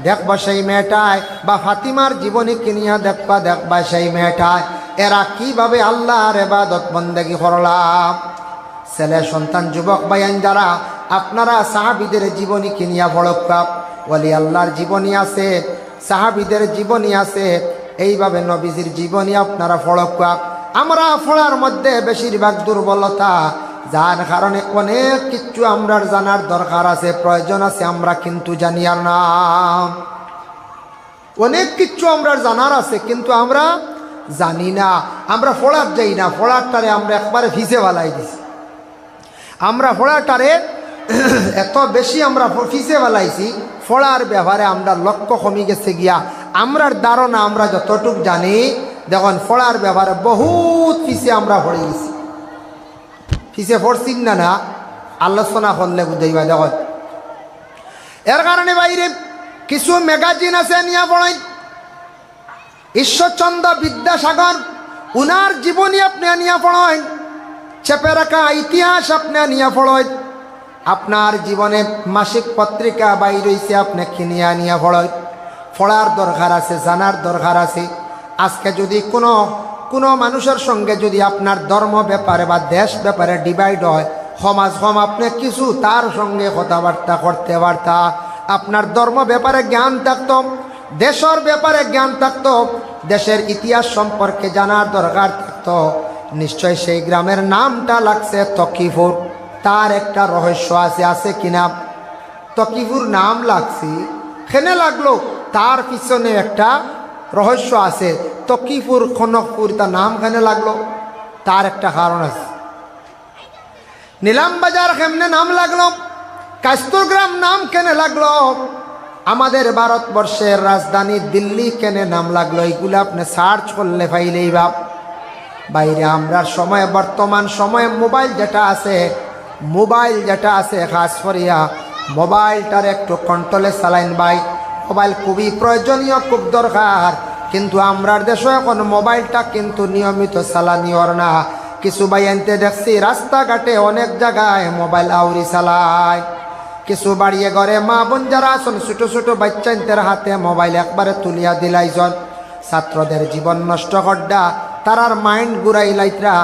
দেখবা সেই মেয়েটায়, বা ফাতিমার জীবনী কিনিয়া দেখবা সেই মেয়েটায় এরা কিভাবে আল্লাহর ইবাদত বন্দেগী করলাম। ছেলে সন্তান যুবক ভাইয়ান যারা আপনারা সাহাবীদের জীবনী কিনিয়া পড়ক্কা, ওলি আল্লাহর জীবনী আছে, সাহাবীদের জীবনী আছে, এইভাবে নবীজির জীবনী আপনারা পড়ক্কা। আমরা পড়ার মধ্যে বেশিরভাগ দুর্বলতা, যার কারণে অনেক কিছু আমরা জানার দরকার আছে, প্রয়োজন আছে, আমরা কিন্তু জানি আর না। অনেক কিছু আমরা জানার আছে কিন্তু আমরা জানি না, আমরা পড়ার যাই না। পড়ারটারে আমরা একবারে ভিজে বালাই দিছি, আমরা পড়াটারে এত বেশি আমরা ফিসে ফেলাইছি, পড়ার ব্যাপারে আমরা লক্ষ্য কমে গেছে গিয়া। আমরার ধারণা আমরা যতটুক জানি, দেখুন পড়ার ব্যাপারে বহুত ফিসে আমরা পড়ে গেছি। ফিসে পড়ছি না না আলোচনা করলে বুঝাইবা। দেখুন এর কারণে বাইরে কিছু ম্যাগাজিন আছে নিয়ে পড়াই, ঈশ্বরচন্দ্র বিদ্যাসাগর উনার জীবনী আপনি নিয়ে পড়াই, চেপে রাখা ইতিহাস আপনি নিয়ে পড়াই, আপনার জীবনে মাসিক পত্রিকা বাইর হইছে আপনি কিনিয়া নিয়ে পড়াই। পড়ার দরকার আছে, জানার দরকার আছে। আজকে যদি কোনো মানুষের সঙ্গে যদি আপনার ধর্ম ব্যাপারে বা দেশ ব্যাপারে ডিভাইড হয়, সমাজ কম আপনি কিছু তার সঙ্গে কথাবার্তা করতে পারতা, আপনার ধর্ম ব্যাপারে জ্ঞান থাকত, দেশের ব্যাপারে জ্ঞান থাকত, দেশের ইতিহাস সম্পর্কে জানার দরকার থাকত, নিশ্চয় সেই গ্রামের নামটা লাগছে তকিপুর। তার একটা রহস্য আছে, আছে কিনা? তকিপুর নাম লাগছি কেনে লাগলো, তার পিছনে একটা রহস্য আছে। তকিপুর খনকপুর তার নাম কেনে লাগলো, তার একটা কারণ আছে। নিলাম বাজার কেমনে নাম লাগলো, কাস্তুরগ্রাম নাম কেনে লাগলো, আমাদের ভারতবর্ষের রাজধানী দিল্লি কেনে নাম লাগলো, এইগুলো আপনি সার্চ করলে পাইলেই ভাব। বাইরে আমরা সময়, বর্তমান সময়ে মোবাইল যেটা আছে খাস করিয়া মোবাইলটার একটু কন্ট্রোলে চালাইন ভাই। মোবাইল খুবই প্রয়োজনীয়, খুব দরকার, কিন্তু আমরার দেশে এখন মোবাইলটা কিন্তু নিয়মিত চালানিওর না। কিছু ভাই আনতে দেখছি রাস্তাঘাটে অনেক জায়গায় মোবাইল আউরি চালায়। কিছু বাড়িয়ে ঘরে মা বোন যারা আছেন ছোট ছোট বাচ্চাদের হাতে মোবাইল একবারে তুলিয়া দিলাইজন। ছাত্রদের জীবন নষ্ট করডা, তারার মাইন্ড ঘুরাই লাইতরা।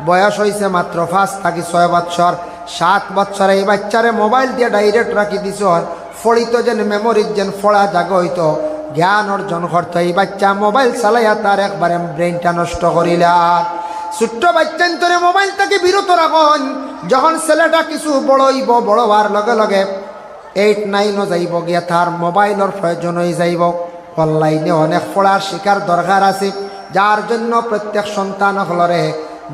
বয়স হয়েছে মাত্র 5 থেকে 6 বছর, 7 বছর এই বাচ্চারে মোবাইল দিয়ে ডাইরেক্ট রাখি দিছ। ফড়িত যেন মেমোরির যেন ফড়া জাগ হইতো, জ্ঞান অর্জন করতো, এই বাচ্চা মোবাইল চালাইয়া তার একবারে ব্রেনটা নষ্ট করিলা। ছোট্ট বাচ্চান্তরে মোবাইল থেকে বিরত রাখুন। যখন ছেলেটা কিছু বড় হইব, বড় হওয়ার লগে লগে 8, 9 যাইব গিয়া, তার মোবাইলের প্রয়োজন হয়ে যাইব। অনলাইনে অনেক পড়ার শিকার দরকার আছে, যার জন্য প্রত্যেক সন্তান হলরে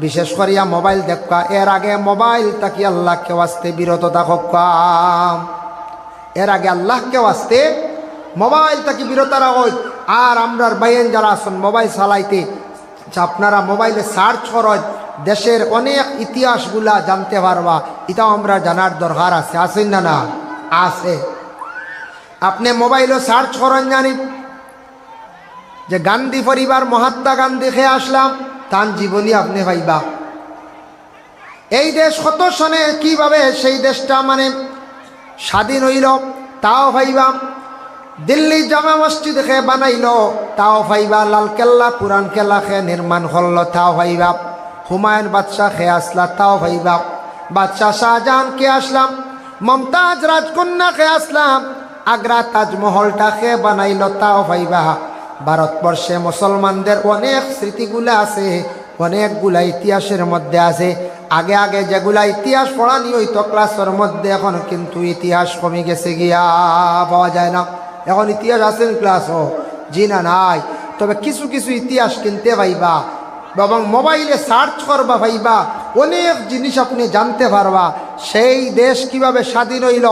বিশেষ করিয়া মোবাইল দেখা। এর আগে মোবাইল তাকে আল্লাহকে ওয়াস্তে বিরত থাকুক, এর আগে আল্লাহকে ওয়াস্তে মোবাইল তাকে বিরত রাখুন। আর আমরার বাইন যারা আছেন মোবাইল চালাইতে, আপনারা মোবাইলে সার্চ করেন, দেশের অনেক ইতিহাসগুলা জানতে পারবা। এটাও আমরা জানার দরকার আছে, আছেন না? না আছে। আপনি মোবাইলে সার্চ করেন, জানি যে গান্ধী পরিবার, মহাত্মা গান্ধী খেয়ে আসলাম, তার জীবনী আপনি পাইবা। এই দেশ কত সনে কিভাবে সেই দেশটা মানে স্বাধীন হইল তাও পাইবা। দিল্লি জামা মসজিদ খে বানাইল তাও পাইবা। লালকেল্লা পুরান কেল্লা খে নির্মাণ করল তাও পাইবা। হুমায়ুন বাদশাহ খে আসলা তাও পাইবা। বাদশাহ শাহজাহান কে আসলাম, মমতাজ রাজকন্যা খে আসলাম, আগ্রা তাজমহলটা খে বানাইল তাও পাইবা। ভারতবর্ষে মুসলমানদের অনেক স্মৃতিগুলা আছে, অনেকগুলা ইতিহাসের মধ্যে আছে। আগে আগে যেগুলা ইতিহাস পড়ানি হইতো ক্লাসের মধ্যে, এখন কিন্তু ইতিহাস কমে গেছে গিয়া, পাওয়া যায় না। এখন ইতিহাস আছে ক্লাসও? জি না, নাই। তবে কিছু কিছু ইতিহাস কিনতে পাইবা এবং মোবাইলে সার্চ করবা, পাইবা অনেক জিনিস আপনি জানতে পারবা। সেই দেশ কিভাবে স্বাধীন হইল,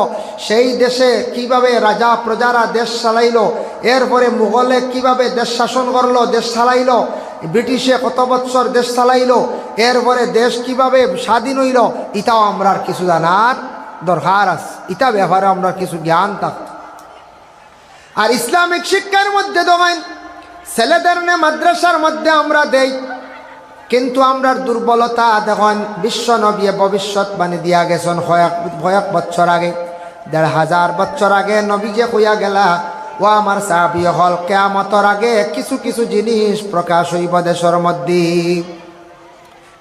সেই দেশে কিভাবে রাজা প্রজারা দেশ চালাইল, এরপরে মুঘলে কিভাবে দেশ শাসন করলো, দেশ চালাইল, ব্রিটিশে কত বছর দেশ চালাইল, এরপরে দেশ কিভাবে স্বাধীন হইল, এটাও আমরা কিছু জানার দরকার আছে। এটা ব্যাপারে আমরা কিছু জ্ঞান থাকত। আর ইসলামিক শিক্ষার মধ্যে দেখেন ছেলেদের মাদ্রাসার মধ্যে আমরা দেই, কিন্তু আমরার দুর্বলতা দেখেন বিশ্ব নবী ভবিষ্যৎবাণী দিয়া গেছেন কয়েক বছর আগে, 1500 বছর আগে নবী যে কইয়া গেলা, ও আমার সাহাবী হল, কিয়ামতের আগে কিছু কিছু জিনিস প্রকাশ হইব দেশের মধ্যে।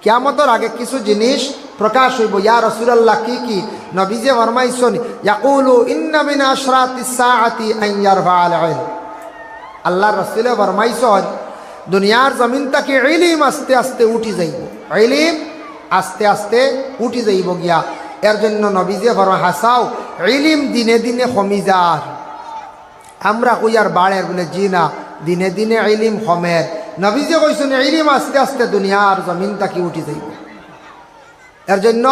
কিয়ামতের আগে কিছু জিনিস প্রকাশ হইব। ইয়া রাসূলুল্লাহ কি কি? নবীজি ফরমাইছেন ইয়াকুলু ইন্না মিন আশরাতিস সাআতি আন ইয়ারফা'আল ইলম। আল্লাহর রাসূল ফরমাইছেন দুনিয়ার জমিন থেকে ইলম আস্তে আস্তে উঠি যাইব, ইলম আস্তে আস্তে উঠি যাইব গিয়া। এর জন্য নবীজি ফরমায় হাসাও ইলম দিনে দিনে কমি যার। আমরা কই আর বাড়ের বলে, জি না, দিনে দিনে ইলম কমের। নবীজি কইছেন ইলম আস্তে আস্তে দুনিয়ার জমিন থেকে উঠি যাইব। এর জন্য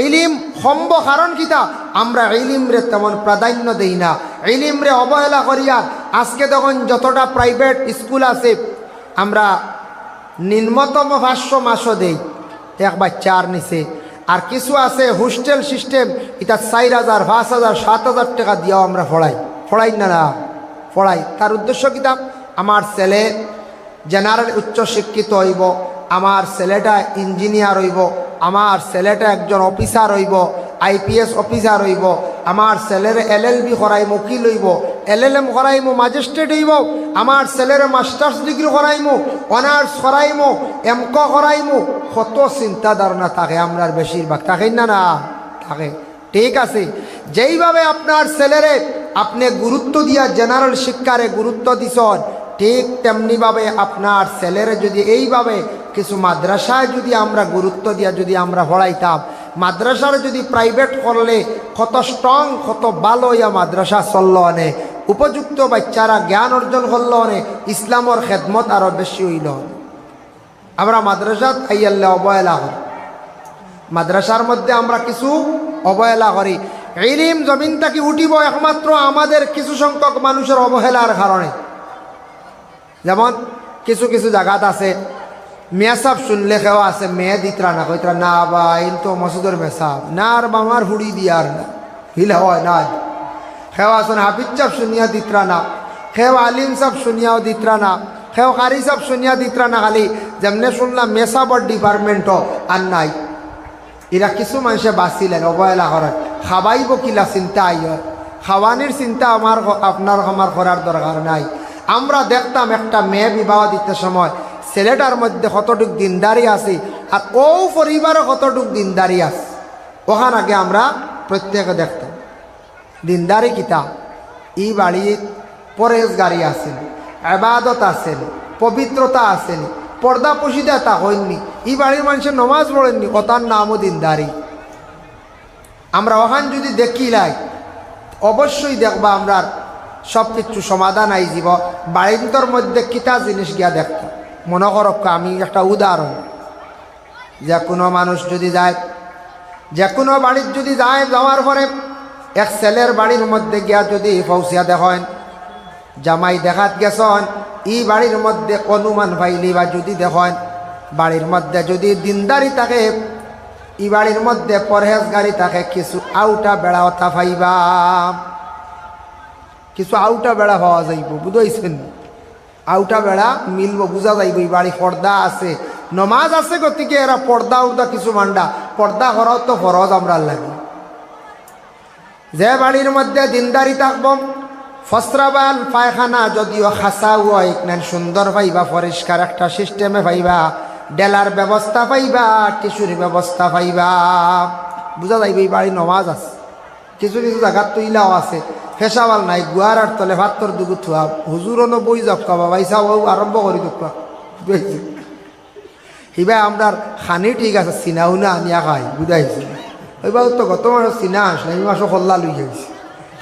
ইলম সম্ভ কারণ কিতা? আমরা ইলমরে তেমন প্রাধান্য দেই না, ইলমরে অবহেলা করিয়া। আজকে তখন যতটা প্রাইভেট স্কুল আছে আমরা নিম্নতম 500 মাসও দেই এক বাচ্চার নিচে, আর কিছু আছে হোস্টেল সিস্টেম, এটা 4,000 5,000 7,000 টাকা দিয়েও আমরা পড়াই না পড়াই। তার উদ্দেশ্য কিতা? আমার ছেলে জেনারেল উচ্চ শিক্ষিত হইব, আমার ছেলেটা ইঞ্জিনিয়ার হইব, আমার ছেলেটা একজন অফিসার হইব, IPS অফিসার হইব, আমার ছেলের LLB করাইমু, উকিল হইব, LLM করাইমু, ম্যাজিস্ট্রেট হইব, আমার ছেলের মাস্টার্স ডিগ্রি করাইমু, অনার্স করাইমু, MCO করাইমু। কত চিন্তা ধারণা থাকে আমরার বেশিরভাগ, থাকেন না? না থাকে। ঠিক আছে, যেইভাবে আপনার ছেলেরে আপনি গুরুত্ব দিয়া জেনারেল শিক্ষারে গুরুত্ব দিছেন, ঠিক তেমনিভাবে আপনার ছেলেরে যদি এইভাবে কিছু মাদ্রাসায় যদি আমরা গুরুত্ব দিয়া যদি আমরা পড়াইতাম, মাদ্রাসার যদি প্রাইভেট করলে কত স্ট্রং কত ভালো ইয়া মাদ্রাসা চলল অনে, উপযুক্ত বাচ্চারা জ্ঞান অর্জন করল অনে, ইসলামর খেদমত আরও বেশি হইল। আমরা মাদ্রাসাত আইয়াল্লে অবহেলা করি, মাদ্রাসার মধ্যে আমরা কিছু অবহেলা করি। ইলম জমিন থেকে উঠিব একমাত্র আমাদের কিছু সংখ্যক মানুষের অবহেলার কারণে। যেমন কিছু কিছু জায়গাত আছে মেসাব শুনলে খেওয়া আছে, মেয়ে দিতরা না, কইতরা না বা ইন তো মসুদের মেসাব না, আর বামার হুড়ি দিয়ার না হিল হয় না। খেওয়া আসুন হাফিজ সাহ শুনিয়া দিতরা না, খেও আলিম সাহ শুনিয়াও দিতরা না, খেও কারি সাহ শুনিয়া দিতরা না। খালি যেমনে শুনলাম মেসাবর ডিপার্টমেন্টও আর নাই। এরা কিছু মানুষে বাঁচিলেন অবহেলা করেন, খাবাইব কিলা চিন্তা আই হয়, খাওয়ানির চিন্তা আপনার আমার করার দরকার নাই। আমরা দেখতাম একটা মেয়ে বিবাহ দিতে সময় ছেলেটার মধ্যে কতটুক দিনদারি আছে আর ও পরিবারও কতটুক দিনদারি আছে, ওখান আগে আমরা প্রত্যেকে দেখতাম। দিনদারি কিতা? ই বাড়ির পরেজগারি আছেন, ইবাদত আছেন, পবিত্রতা আছেন, পর্দা পশিদা তা হয়নি, ই বাড়ির মানুষের নমাজ পড়েননি, কথার নামও দিনদারি। আমরা ওখান যদি দেখিলাই অবশ্যই দেখবা আমরা সব কিছু সমাধান আই যাব। বাড়ির মধ্যে কিতা জিনিস গিয়া দেখতাম। মনে করক আমি একটা উদাহরণ, যে কোনো মানুষ যদি যায়, যে কোনো বাড়ির যদি যায়, যাওয়ার পরে এক ছেলের বাড়ির মধ্যে গিয়া যদি পৌঁছিয়া দেখেন জামাই দেখাত গেছেন, ই বাড়ির মধ্যে অনুমান পাইলি বা যদি দেখেন বাড়ির মধ্যে যদি দিনদারি থাকে, ই বাড়ির মধ্যে পরহেজগারি থাকে, কিছু আউটা বেড়া অথা পাইবা, কিছু আউটা বেড়া পাওয়া যাইব। বুঝাইছেন? আউটা বেড়া মিলব, বুঝা যাইব এই বাড়ি পর্দা আছে, নমাজ আছে, গতিকে এরা পর্দা উর্দা কিছু মান্ডা, পর্দা করাও তো ফরজ আমরা লাগে। যে বাড়ির মধ্যে দিনদারি থাকব, ফসরাবাল পায়খানা যদিও খাসা হয় নেন সুন্দর পাইবা, পরিষ্কার একটা সিস্টেমে পাইবা, ডেলার ব্যবস্থা পাইবা, টিস্যুর ব্যবস্থা পাইবা, বুঝা যাইব এই বাড়ি নমাজ আছে। কিছু কিছু জায়গার তুইলাও আছে ফেসাওয়াল নাই, গুয়ার আর তলে ভাতর দুগু থুয়া, হুজুরও বই যাক বাবা ইসা ও আরম্ভ করি দোকা হিবা আমরার খানি ঠিক আছে, চিনাও না আনিয়া খাই, বুঝাইছে ওইবার তো গত মাসে চিনা আসলে এই মাসও খোল্লা লই যাইছে,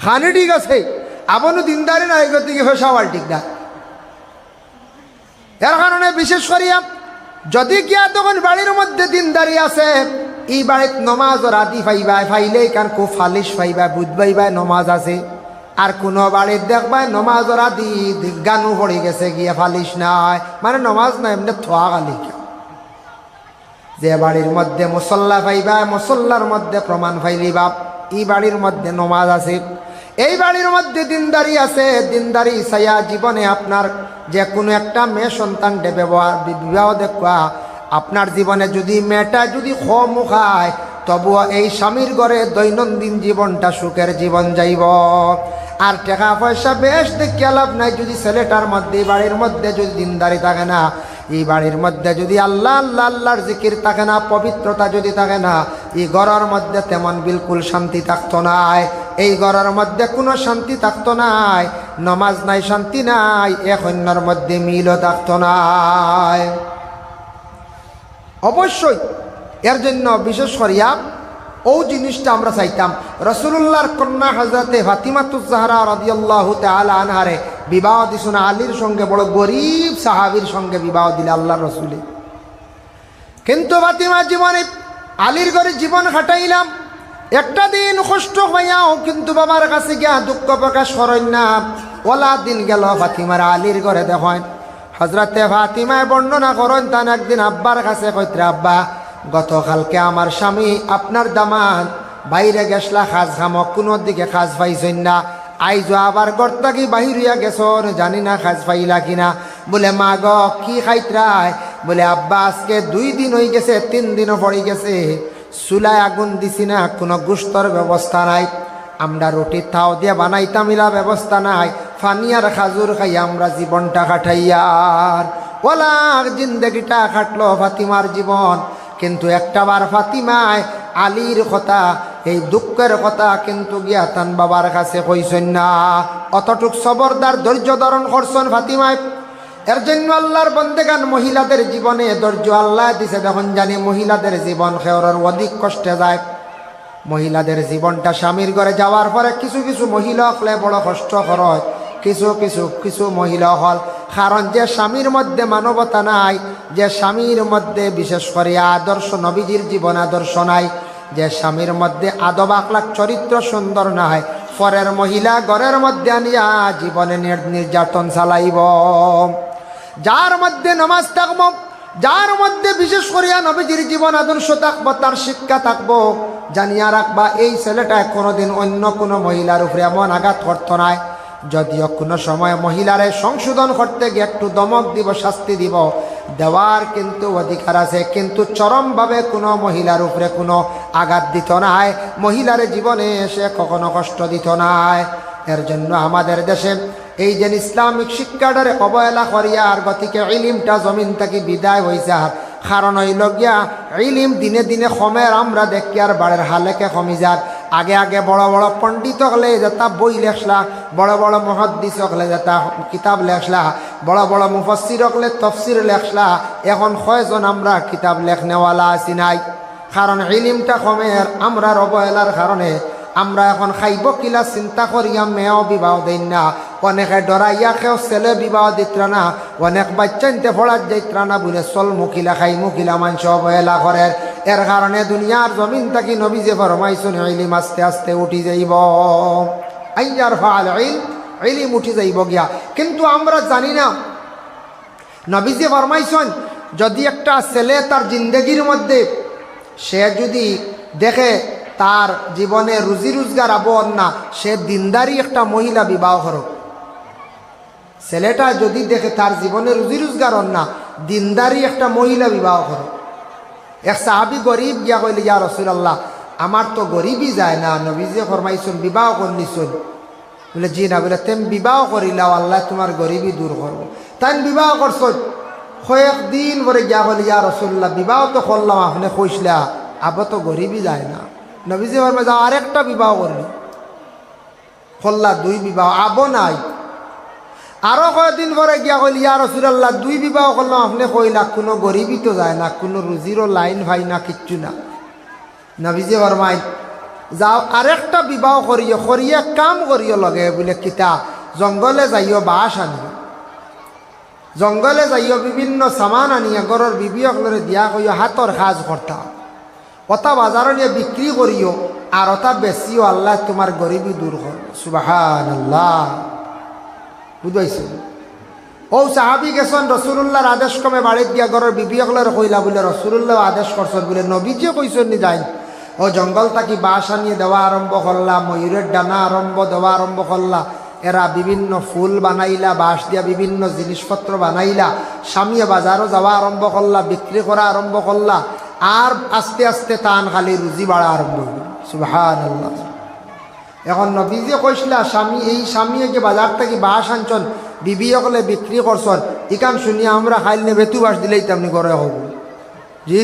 খানি ঠিক আছে, আপনও দিনদারি নাই, গতিকে ফেসাওয়াল ঠিক না। এর কারণে বিশেষ করিয়া যদি গিয়া তখন বাড়ির মধ্যে দিনদারি আছে, এই বাড়িত নমাজ রাতি পাইবাই, ফাইলেই কারণ খুব ফালিশ পাইবা, বুঝবাইবাই নমাজ আছে। আর কোনো বাড়ির দেখবাই নমাজ রাতি গানু পড়ে গেছে, গিয়া ফালিশ নাই, মানে নমাজ নাই, এমনি থোয়া গালি। যে বাড়ির মধ্যে মুসল্লা পাইবা, মুসল্লার মধ্যে প্রমাণ পাইলিবা এই বাড়ির মধ্যে নমাজ আছে, এই বাড়ির মধ্যে দিনদারি আছে। দিনদারি ছায়া জীবনে আপনার যে কোনো একটা মেয়ে সন্তানকে বিবাহ দেখা, আপনার জীবনে যদি মেয়েটা যদি খমু খায়, তবুও এই স্বামীর ঘরে দৈনন্দিন জীবনটা সুখের জীবন যাইব। আর টাকা পয়সা বেশ দেখিয়া লাভ নাই, যদি ছেলেটার মধ্যে বাড়ির মধ্যে যদি দিনদারি থাকে না, এই বাড়ির মধ্যে যদি আল্লাহ আল্লাহ আল্লাহর জিকির থাকে না, পবিত্রতা যদি থাকে না, এই ঘরের মধ্যে তেমন বিলকুল শান্তি থাকতো নাই। এই ঘরের মধ্যে কোনো শান্তি থাকতো নাই, নমাজ নাই, শান্তি নাই, এক অন্যর মধ্যে মিলও থাকতো নাই। অবশ্যই এর জন্য বিশেষ করিয়া ও জিনিসটা আমরা চাইতাম। রাসূলুল্লাহর কন্যা হযরতে ফাতিমাতুজ জাহরা রাদিয়াল্লাহু তাআলা আনহারে বিবাহ দিছুন আলীর সঙ্গে, বড় গরিব সাহাবীর সঙ্গে বিবাহ দিলে আল্লাহর রাসূলে। কিন্তু ফাতিমা জীবনে আলীর ঘরে জীবন কাটাইলাম, একটা দিন কষ্ট হইয়াও কিন্তু বাবার কাছে গিয়া দুঃখ প্রকাশ করেন না। ওলা দিন গেল ফাতিমার আলীর ঘরে দেখেন। হযরতে ফাতিমায় বর্ণনা করেন, তান একদিন আব্বার কাছে কইত্রে, আব্বা গতকালকে আমার স্বামী আপনার দামান বাইরে গেছলা খাজ খামক, কোনো দিকে খাজ পাইছেন না, আইজ আবার ঘর থাকি বাহির হইয়া গেছ, জানি না খাজ পাইলা কিনা। বলে মা গ কি খাইত্রায়? বলে আব্বা আজকে 2 দিন হয়ে গেছে, 3 দিনও পড়ে গেছে, চুলায় আগুন দিছি না, কোনো গুস্তর ব্যবস্থা নাই, আমরা রুটি তাও দিয়ে বানাইতাম ইলা ব্যবস্থা নাই, ফানি আর খাজুর খাই আমরা জীবনটা কাটাইয়ার। ওলা জিন্দগিটা কাটলো ফাতিমার জীবন। কিন্তু একটাবার ফাতিমায় আলীর কথা, এই দুঃখের কথা কিন্তু গিয়া তান বাবার কাছে কইছেন না। অতটুক সবরদার ধৈর্য ধারণ করছেন ফাতিমায়। এর জন্য আল্লাহর বন্দেগান মহিলাদের জীবনে ধৈর্য আল্লাহ দিছে। যখন জানি মহিলাদের জীবন খেওরের অধিক কষ্টে যায়, মহিলাদের জীবনটা স্বামীর ঘরে যাওয়ার পরে কিছু কিছু মহিলা হলে বড় কষ্ট হয়, কিছু মহিলা হল কারণ যে স্বামীর মধ্যে মানবতা নাই, যে স্বামীর মধ্যে বিশেষ করে আদর্শ নবীজির জীবন আদর্শ নাই, যে স্বামীর মধ্যে আদব আখলাক চরিত্র সুন্দর নাই, পরের মহিলা ঘরের মধ্যে আনিয়া জীবনে নির্যাতন চালাইব। যার মধ্যে নামাজ থাকবো, যার মধ্যে বিশেষ করিয়া নবীজির জীবন আদর্শ থাকবো, তার শিক্ষা থাকবো, জানিয়া রাখবা এই ছেলেটা কোনোদিন অন্য কোনো মহিলার উপরে এমন আঘাত করতো নাই। যদিও কোনো সময় মহিলারে সংশোধন করতে গিয়ে একটু দমক দিব, শাস্তি দিব, দেওয়ার কিন্তু অধিকার আছে, কিন্তু চরমভাবে কোনো মহিলার উপরে কোনো আঘাত দিত নাই, মহিলার জীবনে সে কখনো কষ্ট দিত নাই। এর জন্য আমাদের দেশে এই যে ইসলামিক শিক্ষাটারে অবহেলা করিয়া আর গতিকে ইলিমটা জমিন থেকে বিদায় হয়েছে। আর কারণ হইল গিয়া ইলিম দিনে দিনে কমের, আমরা দেখি আর বাড়ির হালেকে কমি যার। আগে আগে বড় বড় পণ্ডিত হলে যেটা বই লেখলা, বড় বড় মুহাদ্দিস হলে যেটা কিতাব লেখলা, বড় বড় মুফাসসির হলে তফসির লেখলা। এখন কয়জন আমরা কিতাব লেখনেওয়ালা আছি নাই? কারণ ইলিমটা কমের, আমরা অবহেলার কারণে আমরা এখন খাইব কিলা চিন্তা করিয়া মেয়েও বিবাহ দেন না, অনেকে ডরাইয়া কেউ ছেলে বিবাহ দিতরা না, অনেক বাচ্চা নিতে পড়ার যাইতরা না বলে চল মুখিলা খাই মুখিলা মানুষ অবহেলা করে। এর কারণে দুনিয়ার জমিন থাকি নবী যে ফরমাইছেন ইলিম আস্তে আস্তে উঠি যাইব, আইয়ার ফাল ইলিম উঠি যাইব গিয়া। কিন্তু আমরা জানি না নবী যে ফরমাইছেন যদি একটা ছেলে তার জিন্দগির মধ্যে সে যদি দেখে তার জীবনে রুজি রোজগার আবর না, সে দিনদারি একটা মহিলা বিবাহ করো। ছেলেটা যদি দেখে তার জীবনে রুজি রোজগার না, দিনদারি একটা মহিলা বিবাহ করো। এক সাহাবী গরিব গিয়া কইলে, ইয়া রাসূলুল্লাহ আমার তো গরিবই যায় না, নবীজি ফরমাইছেন বিবাহ করলিছুন। বলে জি না। বলে তেম বিবাহ করিলাও আল্লাহ তোমার গরিবই দূর করবো। তাই বিবাহ করছ। কয়েকদিন পরে গিয়া কইলে, ইয়া রাসূলুল্লাহ বিবাহ তো করলাম, আপনি কইসলা আবার তো গরিবই যায় না। নবীজি ফরমাই যাও আরেকটা বিবাহ করলি, করলা 2 বিবাহ, আবো নাই। আরো কয়েকদিন পরে গিয়া কইল, ইয়া রাসূলুল্লাহ 2 বিবাহ করলাম, আপনি কইলা কোনো গরিবই তো যায় না, কোনো রুজিরও লাইন ভাই না, কিচ্ছু না। নবীজি ফরমাই যাও আরেকটা বিবাহ করিও, করিয়া কাম করিও লগে। বলে কিতা? জঙ্গলে যাইও বাঁশ আনিও, জঙ্গলে যাইও বিভিন্ন সামান আনিয়া ঘরের বিবিয়কলরে দিয়া কইও হাতর কাজ করতা, ওটা বাজারে নিয়ে বিক্রি করিও, আর ওটা বেশিও, আল্লাহ তোমার গরিবী দূর করো। সুবহানাল্লাহ। বুঝাইছে? ও সাহাবী গেছেন রাসূলুল্লাহর আদেশ ক্রমে বাড়িতে গিয়া ঘরের বিবিয়কলরে কইলা, বলে রাসূলুল্লাহ আদেশ করছেন, বলে নবীজি কইছেন নি যাই। ও জঙ্গল থাকি বাঁশ আনিয়ে দেওয়া আরম্ভ করলা, ময়ূরের ডানা দেওয়া আরম্ভ করলা, এরা বিভিন্ন ফুল বানাইলা, বাঁশ দিয়া বিভিন্ন জিনিসপত্র বানাইলা, স্বামী বাজারও যাওয়া আরম্ভ করলা, বিক্রি করা আরম্ভ করলা, আর আস্তে আস্তে তান খালি রুজি বাড়া আরম্ভ হইল। সুবহানাল্লাহ। এখন নবীজি কইসলা স্বামী, এই স্বামী যে বাজার থেকে বাঁশ আনছন, বিবি হলে বিক্রি করছন ইকান শুনিয়া আমরা খাইলে বেতুবাস দিলেই তেমনি করে হব জি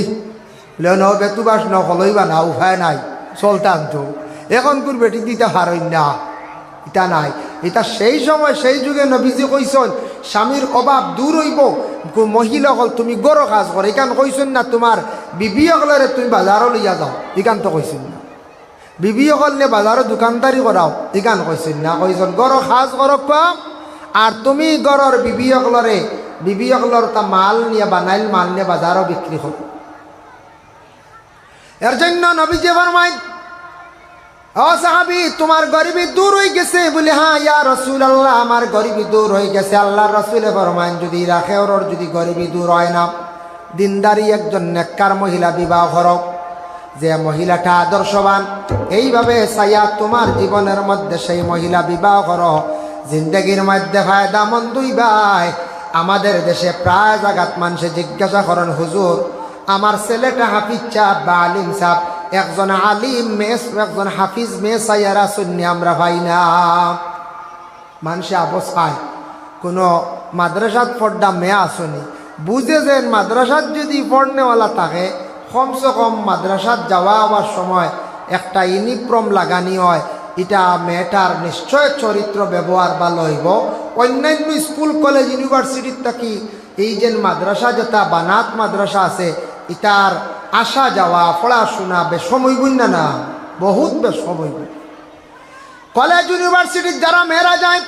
বলে ন বেতুবাস ন হলইবা না উপায় নাই চলতাম তো এখন কোন বেটি দিতে হারই না এটা নাই এটা সেই সময় সেই যুগে নবীজি কইসন স্বামীর অভাব দূর হইব মহিলা হল তুমি গরো কাজ করো এখান কইসন না তোমার বিবি হলরে তুমি বাজারও লইয়া যাও এখান তো কইসন না বিবি হল নে বাজারও দোকানদারি করাও এখান কইসন না কইসন গরো কাজ করো কম আর তুমি গরর বিবি হলর তা মাল নিয়ে বানাইল মাল নিয়ে বাজারও বিক্রি করো এর জন্য নবীজি ফরমায় ও সাহাবী তোমার গরিবী দূর হয়ে গেছে বলে হ্যাঁ ইয়া রাসূলুল্লাহ আমার গরিবী দূর হয়ে গেছে আল্লাহর রাসূল ফরমায় যদি রাখে ওর যদি গরিবী দূর হয় না দিনদারি একজন নেককার মহিলা বিবাহ করো যে মহিলাটা আদর্শবান এইভাবে চাইয়া তোমার জীবনের মধ্যে সেই মহিলা বিবাহ করো জিন্দগির মধ্যে ফায়দা মন্দ ভাই আমাদের দেশে প্রায় জায়গাত মানুষে জিজ্ঞাসা করেন হুজুর আমার ছেলেটা হাফিজ সাহেব বা আলিম সাহেব একজন আলিম মেস একজন হাফিজ মেয়ে সাইয়ারা শুনি আমরা ভাই না মানুষে অবস্থায় কোনো মাদ্রাসাত পড়া মেয়ে আসনি বুঝে যে মাদ্রাসাত যদি পড়নেওয়ালা থাকে কমসে কম মাদ্রাসাত যাওয়া আবার সময় একটা ইউনিফর্ম লাগানি হয় এটা মেয়েটার নিশ্চয় চরিত্র ব্যবহার ভালো হইব অন্যান্য স্কুল কলেজ ইউনিভার্সিটির থাকি এই যে মাদ্রাসা যেটা বানাত মাদ্রাসা আছে এটার আসা যাওয়া পড়াশোনা বেশম হইব না বহুত বেশম হইব কলেজ ইউনিভার্সিটির যারা মেয়েরা যায়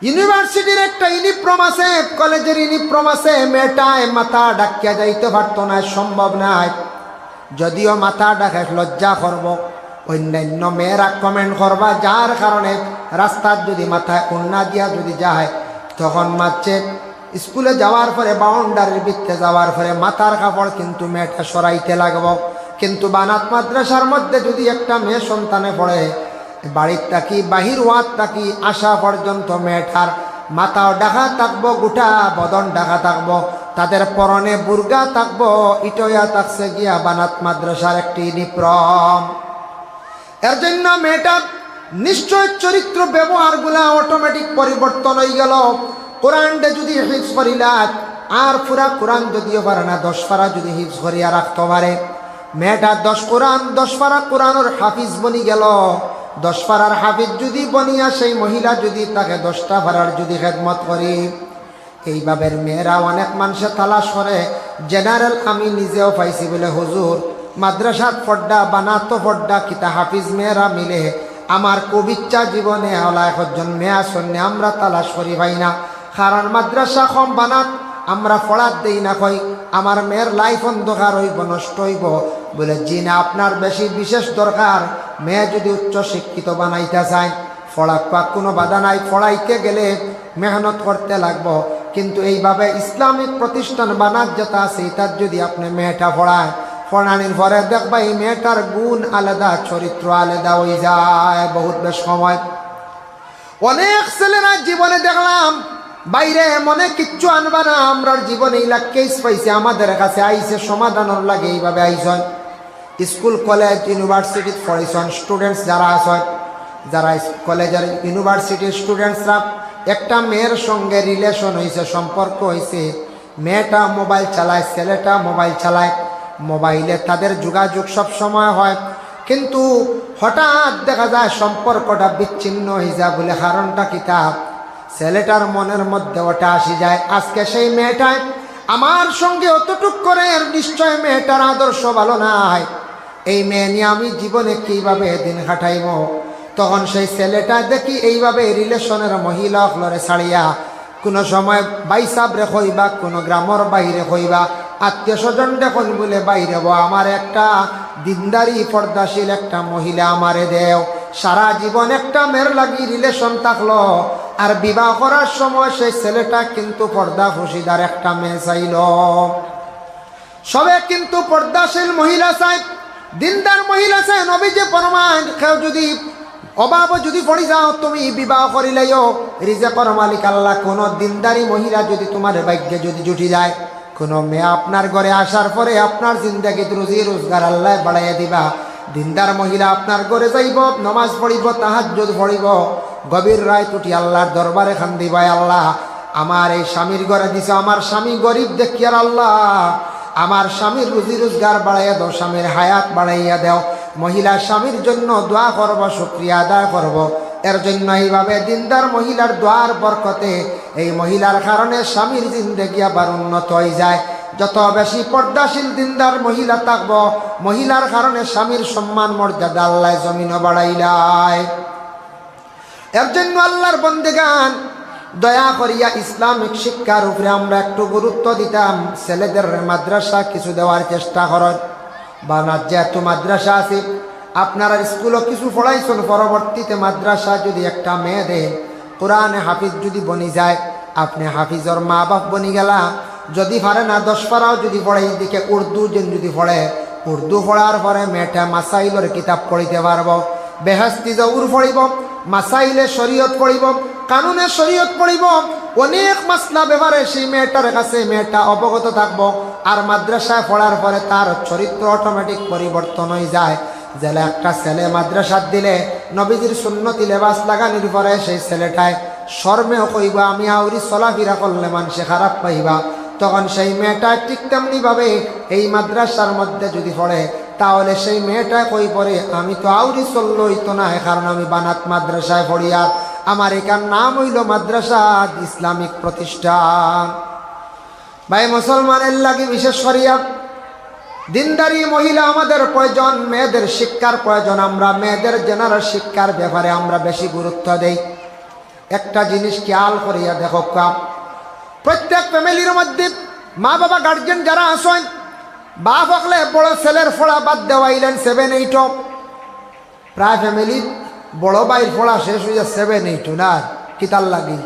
ইউনিভার্সিটির একটা ইউনিফর্ম আছে কলেজের ইউনিফর্ম আছে মেয়েটায় মাথা ডাকিয়া যাইতে পারত না সম্ভব নয় যদিও মাথা ডাকে লজ্জা করব অন্যান্য মেয়েরা কমেন্ট করবা যার কারণে রাস্তার যদি মাথায় উন্না দিয়া যদি যায় তখন মারছে স্কুলে যাওয়ার পরে বাউন্ডারির ভিতরে যাওয়ার পরে মাথার কাপড় কিন্তু মেয়েটা সরাইতে লাগব কিন্তু বানাত মাদ্রাসার মধ্যে যদি একটা মেয়ে সন্তানে পড়ে বাড়ির থাকি বাহির ওয়াত থাকি আসা পর্যন্ত মেয়েটার মাথাও ডাকা থাকবো গোটা বদন ডাকা থাকবো তাদের পরনে বুর্গা থাকবো ইটয়া থাকছে গিয়া বানাত মাদ্রাসার একটি ইউনিফর্ম এর জন্য মেয়েটার নিশ্চয় চরিত্র ব্যবহারগুলা অটোমেটিক পরিবর্তন হয়ে গেল কোরআনটা যদি হিফজ করিলা আর পুরা কোরআন যদিও পারে না 10 পারা যদি হিফজ করিয়া রাখতে পারে মেয়েটা 10 পারা কোরআনের হাফিজ বনি গেল 10 পারার হাফিজ যদি বনিয়া সেই মহিলা যদি তাকে 10টা পারার যদি খেদমত করি এইভাবে মেয়েরা অনেক মানুষে তালাশ করে জেনারেল আমি নিজেও পাইছি বলে হুজুর মাদ্রাসাত পড়া বানাতো পড়া কিতা হাফিজ মেয়েরা মিলে আমার খুব ইচ্ছা জীবনে হলা একজন মেয়া শূন্য আমরা তালাশ করি ভাই না কারণ মাদ্রাসা কম বানাত আমরা পড়াত দেই না কই আমার মেয়ের লাইফ অন্ধকার হইব নষ্ট হইব বলে জি না আপনার বেশি বিশেষ দরকার মেয়ে যদি উচ্চ শিক্ষিত বানাইতে চায় পড়া কোনো বাধা নাই পড়াইতে গেলে মেহনত করতে লাগবো কিন্তু এইভাবে ইসলামিক প্রতিষ্ঠান বানাত যেটা আছে তার যদি আপনি মেয়েটা পড়ানির পরে দেখবা এই মেয়েটার গুণ আলাদা চরিত্র আলাদা হয়ে যায় বহুত বেশ সময় অনেক ছেলেরা জীবনে দেখলাম বাইরে মনে কিচ্ছু আনবা না আমরা জীবনে এইলা কেস পাইছে আমাদের কাছে আইসে সমাধানের লাগে এইভাবে আইসন স্কুল কলেজ ইউনিভার্সিটি পড়াইছেন স্টুডেন্টস যারা আছেন যারা কলেজের ইউনিভার্সিটির স্টুডেন্টসরা একটা মেয়ের সঙ্গে রিলেশন হয়েছে সম্পর্ক হয়েছে মেয়েটা মোবাইল চালায় ছেলেটা মোবাইল চালায় মোবাইলে তাদের যোগাযোগ সব সময় হয় কিন্তু হঠাৎ দেখা যায় সম্পর্কটা বিচ্ছিন্ন হয়ে যায় বলে কারণটা কিতা ছেলেটার মনের মধ্যে ওটা আসি যায় আজকে সেই মেয়েটায় আমার সঙ্গে অতটুক করে নিশ্চয় মেয়েটার আদর্শ ভালো নাই এই মেয়ে নিয়ে আমি জীবনে কিভাবে দিন কাটাইব তখন সেই ছেলেটা দেখি এইভাবে রিলেশনের মহিলা হলরে ছাড়িয়া কোনো সময় বাইসাবরে কইবা কোনো গ্রামের বাইরে কইবা আত্মীয় স্বজন দেখুন বলে বাইরে আমার একটা দিনদারি পর্দাশীল একটা মহিলা আমারে দেও সারা জীবন একটা মেয়ের লাগি রিলেশন থাকলো আর বিবাহ করার সময় সেই ছেলেটা কিন্তু পর্দা ফুসিদার একটা মেয়ে চাইল সবে কিন্তু পর্দাশীল মহিলা চাই দিনদার মহিলা চাই নবী যে ফরমান কেউ যদি অভাব যদি পড়ি যাও তুমি বিবাহ করিলেও রিজেকর মালিক আল্লাহ কোনো দিনদারি মহিলা যদি তোমার ভাগ্যে যদি জুটি যায় কোনো মেয়ে আপনার ঘরে আসার পরে আপনার জিন্দেগিতে রুজি রোজগার আল্লাহ বাড়াইয়া দিবা দিনদার মহিলা আপনার ঘরে যাইব নামাজ পড়িব তাহাজ্জুদ পড়িব গভীর রাত উঠি আল্লাহর দরবারে খান্দি ভাই আল্লাহ আমার এই স্বামীর ঘরে দিছে, আমার স্বামী গরিব দেখিয়ার আল্লাহ আমার স্বামীর রুজি রোজগার বাড়াইয়া দাও, স্বামীর হায়াত বাড়াইয়া দাও। মহিলা স্বামীর জন্য দোয়া করব, শুকরিয়া আদায় করব। এর জন্য এইভাবে দিনদার মহিলার দোয়ার বরকতে এই মহিলার কারণে স্বামীর জিন্দেগি আবার উন্নত হয়ে যায়। যত বেশি পর্দাশীল দিনদার মহিলা থাকব, মহিলার কারণে স্বামীর সম্মান মর্যাদা আল্লাহ জমিনও বাড়াইলায়। এর জন্য আল্লাহর বন্দেগান দয়া করিয়া ইসলামিক শিক্ষার উপরে আমরা একটু গুরুত্ব দিতাম। ছেলেদের মাদ্রাসা কিছু দেওয়ার চেষ্টা করেন, বা না যেহেতু মাদ্রাসা আছে আপনারা স্কুলও কিছু পড়াইছেন, পরবর্তীতে মাদ্রাসা যদি একটা মেয়ে দেন কোরআনে হাফিজ যদি বনি যায়, আপনি হাফিজর মা বাপ বনি গেলা। যদি পারে না 10 পারাও যদি পড়ে, এদিকে উর্দু যদি পড়ে, উর্দু পড়ার পরে মেয়েটা মাসাইলের কিতাব পড়িতে পারব, বেহেস্তি জৌর পড়িব, মাসাইলে শরীয়ত পড়িব, কানুনে শরীয়ত পড়িব, অনেক মাসলা ব্যাপারে সেই মেয়েটার কাছে মেয়েটা অবগত থাকবো। আর মাদ্রাসায় পড়ার পরে তার চরিত্র অটোমেটিক পরিবর্তন হয়ে যায়। যেলে একটা ছেলে মাদ্রাসাত দিলে নবীজির সুন্নতি লেবাস লাগানির পরে সেই ছেলেটায় শর্মেও কইবা আমি আউরি চলাফেরা করলে মানুষে খারাপ পাইবা, তখন সেই মেয়েটা ঠিক তেমনিভাবে এই মাদ্রাসার মধ্যে যদি পড়ে তাহলে সেই মেয়েটা কই পড়ে আমি তো আউরি চললই তো না, কারণ আমি বানাত মাদ্রাসায় পড়ি আর আমার এখান নাম হইল মাদ্রাসা ইসলামিক প্রতিষ্ঠান। ভাই মুসলমানের লাগে বিশেষ করিয়া দিনদারি মহিলা আমাদের প্রয়োজন, মেয়েদের শিক্ষার প্রয়োজন। আমরা মেয়েদের জেনারেল শিক্ষার ব্যাপারে আমরা বেশি গুরুত্ব দেই। একটা জিনিস খেয়াল করিয়া দেখো, প্রত্যেক ফ্যামিলির মধ্যে মা বাবা গার্জেন যারা আসেন, বাপ হকলে বড় ছেলের ফোড়া বাদ দেওয়াইলেন 7, 8, প্রায় ফ্যামিলি বড় ভাইয়ের ফোড়া শেষ হয়ে যায় 7, 8 না কিতার লাগি।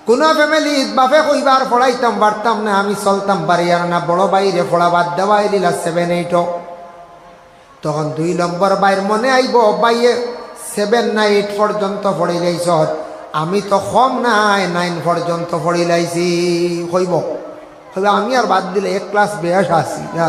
কোনো ফ্যামিলি বাপে কইবার পড়াইতাম পারতাম না, আমি চলতাম পারি আর না, বড় বাইরে ফোড়া বাদ দেওয়াই দিলা 7, 8। তখন 2 নম্বর বাইর মনে আইব বাইয়ে 7 না 8 পর্যন্ত পড়ি লাইছ, আমি তো কম নাই 9 পর্যন্ত পড়ি লাইছি। কইব আমি আর বাদ দিলে 1 ক্লাস বেশ আসি না।